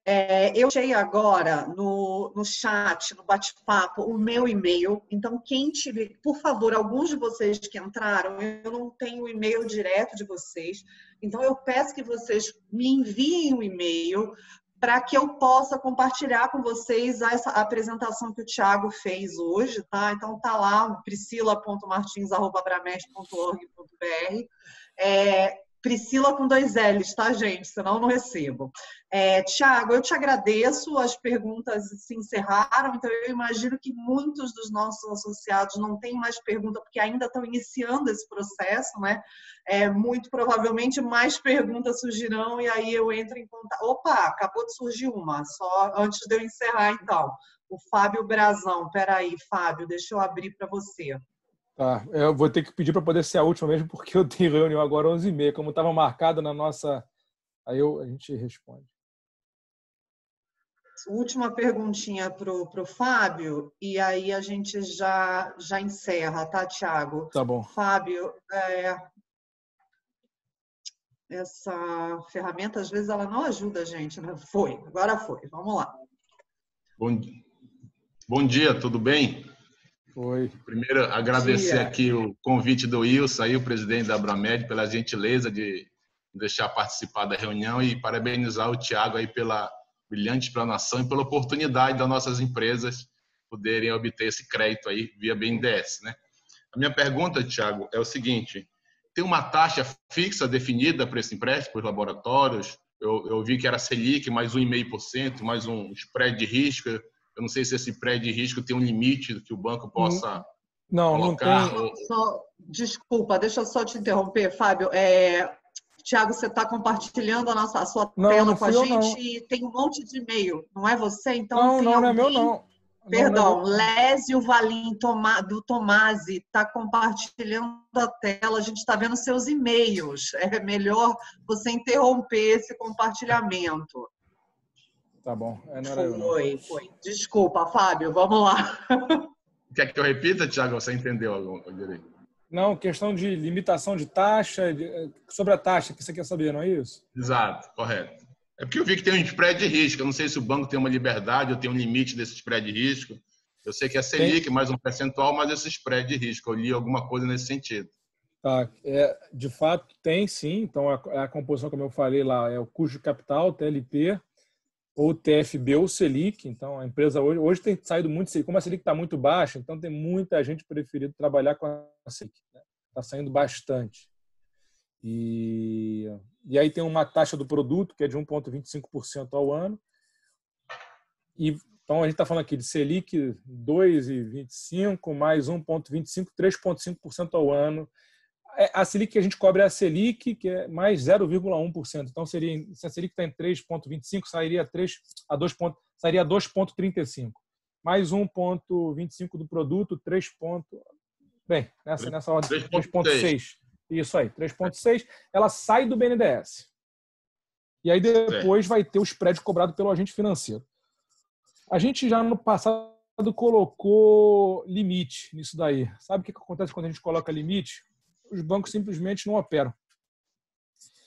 A: Eu deixei agora no chat, no bate-papo, o meu e-mail. Então, quem tiver, por favor, alguns de vocês que entraram, eu não tenho o e-mail direto de vocês. Então, eu peço que vocês me enviem um e-mail para que eu possa compartilhar com vocês essa apresentação que o Thiago fez hoje, tá? Então, tá lá, priscila.martins@abramed.org.br. Priscila com 2 L's, tá, gente? Senão eu não recebo. Thiago, eu te agradeço. As perguntas se encerraram, então eu imagino que muitos dos nossos associados não têm mais pergunta, porque ainda estão iniciando esse processo, né? Muito provavelmente mais perguntas surgirão e aí eu entro em contato. Opa, acabou de surgir uma, só antes de eu encerrar, então. O Fábio Brazão. Peraí, Fábio, deixa eu abrir para você.
B: Tá, eu vou ter que pedir para poder ser a última mesmo, porque eu tenho reunião agora 11h30, como estava marcado na nossa... Aí a gente responde.
A: Última perguntinha para o Fábio, e aí a gente já encerra, tá, Thiago?
B: Tá bom.
A: Fábio, essa ferramenta, às vezes, ela não ajuda a gente, né? Agora foi. Vamos lá.
I: Bom dia, tudo bem?
B: Oi.
I: Primeiro, agradecer aqui o convite do Wilson, aí, o presidente da Abramed, pela gentileza de deixar participar da reunião e parabenizar o Thiago aí pela brilhante explanação e pela oportunidade das nossas empresas poderem obter esse crédito aí via BNDES, né? A minha pergunta, Thiago, é o seguinte: tem uma taxa fixa definida para esse empréstimo, para os laboratórios? Eu vi que era Selic, mais 1,5%, mais um spread de risco. Eu não sei se esse spread de risco tem um limite que o banco possa colocar.
B: Não tem.
A: Desculpa, deixa eu só te interromper, Fábio. Thiago, você está compartilhando a sua tela com a gente e tem um monte de e-mail. Não é você? Então,
B: não é meu, não.
A: Perdão, Lésio Valim do Tomasi está compartilhando a tela. A gente está vendo seus e-mails. É melhor você interromper esse compartilhamento.
B: Tá bom. Não era eu, não.
A: Foi. Desculpa, Fábio. Vamos lá.
I: Quer que eu repita, Thiago? Você entendeu algum direito?
B: Não, questão de limitação de taxa, sobre a taxa que você quer saber, não é isso?
I: Exato, correto. É porque eu vi que tem um spread de risco. Eu não sei se o banco tem uma liberdade ou tem um limite desse spread de risco. Eu sei que é Selic, mais um percentual, mas esse spread de risco. Eu li alguma coisa nesse sentido.
B: Tá, de fato tem sim. Então, a composição, como eu falei lá, é o custo de capital, TLP, ou TFB ou Selic. Então, a empresa hoje tem saído muito Selic. Como a Selic está muito baixa, então tem muita gente preferido trabalhar com a Selic. Está saindo bastante. E aí tem uma taxa do produto, que é de 1,25% ao ano. Então, a gente está falando aqui de Selic 2,25 mais 1,25, 3,5% ao ano. A Selic que a gente cobra é a Selic, que é mais 0,1%. Então, se a Selic está em 3,25, sairia 2,35. Mais 1,25 do produto, 3 pontos. Bem, nessa ordem, 3,6. Isso aí, 3,6. Ela sai do BNDES. E aí depois vai ter o spread cobrado pelo agente financeiro. A gente já no passado colocou limite nisso daí. Sabe o que acontece quando a gente coloca limite? Os bancos simplesmente não operam.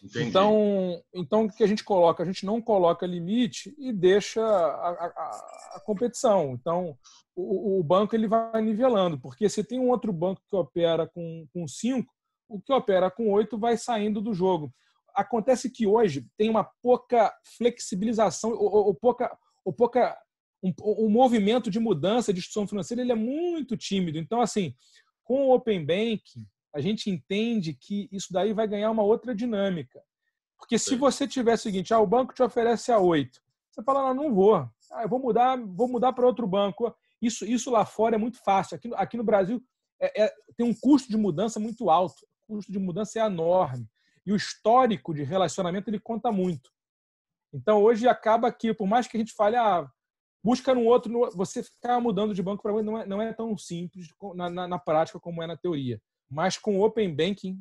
I: Entendi.
B: Então, o que a gente coloca? A gente não coloca limite e deixa a competição. Então, o banco ele vai nivelando, porque se tem um outro banco que opera com 5, o que opera com 8 vai saindo do jogo. Acontece que hoje tem uma pouca flexibilização, o movimento de mudança de instituição financeira ele é muito tímido. Então, assim, com o Open Banking, a gente entende que isso daí vai ganhar uma outra dinâmica. Porque se você tiver o seguinte, o banco te oferece a 8, você fala, não vou. Eu vou mudar para outro banco. Isso lá fora é muito fácil. Aqui no Brasil tem um custo de mudança muito alto. O custo de mudança é enorme. E o histórico de relacionamento ele conta muito. Então, hoje acaba que, por mais que a gente fale, busca no outro, você ficar mudando de banco para outro não é tão simples na prática como é na teoria. Mas com o Open Banking,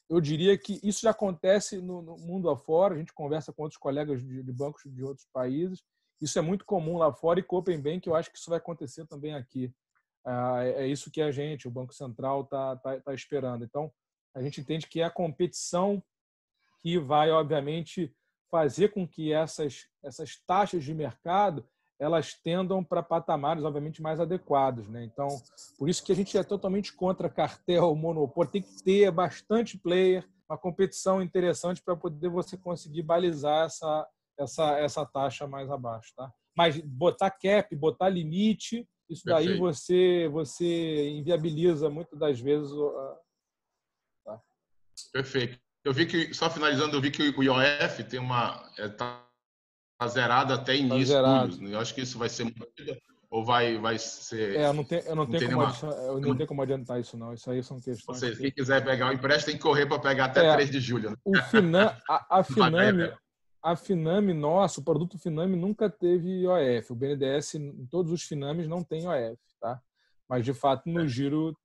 B: eu diria que isso já acontece no mundo afora. A gente conversa com outros colegas de bancos de outros países. Isso é muito comum lá fora e com o Open Banking eu acho que isso vai acontecer também aqui. É isso que o Banco Central, está esperando. Então, a gente entende que é a competição que vai, obviamente, fazer com que essas taxas de mercado elas tendam para patamares, obviamente, mais adequados, né? Então, por isso que a gente é totalmente contra cartel, monopólio. Tem que ter bastante player, uma competição interessante para poder você conseguir balizar essa taxa mais abaixo, tá? Mas botar cap, botar limite, isso daí você inviabiliza muitas das vezes. Tá?
I: Perfeito. Eu vi que, só finalizando, eu vi que o IOF tem tá zerado até início de julho. Eu acho que isso vai ser mantido ou vai ser...
B: Eu não tenho como adiantar isso, não. Isso aí são questões...
I: Quem quiser pegar o empréstimo tem que correr para pegar até 3 de julho. Né?
B: A Finame, o produto Finame nunca teve IOF. O BNDES, em todos os Finames, não tem IOF. Tá? Mas, de fato, no giro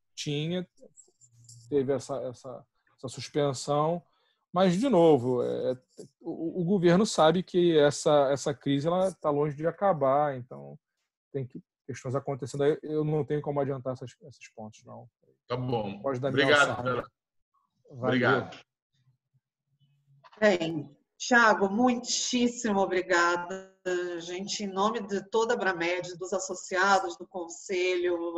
B: teve essa suspensão. Mas, de novo, o governo sabe que essa crise está longe de acabar, então tem questões acontecendo aí. Eu não tenho como adiantar esses pontos, não.
I: Tá bom.
B: Pode dar
I: Obrigado. Obrigado.
A: Bem, Thiago, muitíssimo obrigada. Gente, em nome de toda a Abramed, dos associados, do conselho,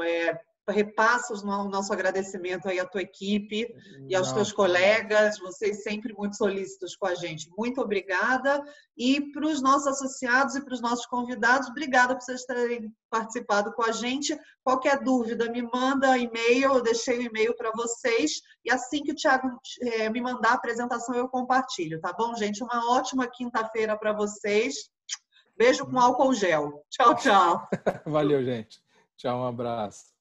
A: repassa o nosso agradecimento aí à tua equipe e aos teus colegas, vocês sempre muito solícitos com a gente. Muito obrigada. E para os nossos associados e para os nossos convidados, obrigada por vocês terem participado com a gente. Qualquer dúvida, me manda e-mail, eu deixei o e-mail para vocês e assim que o Thiago me mandar a apresentação, eu compartilho, tá bom, gente? Uma ótima quinta-feira para vocês. Beijo com álcool gel. Tchau, tchau.
B: Valeu, gente. Tchau, um abraço.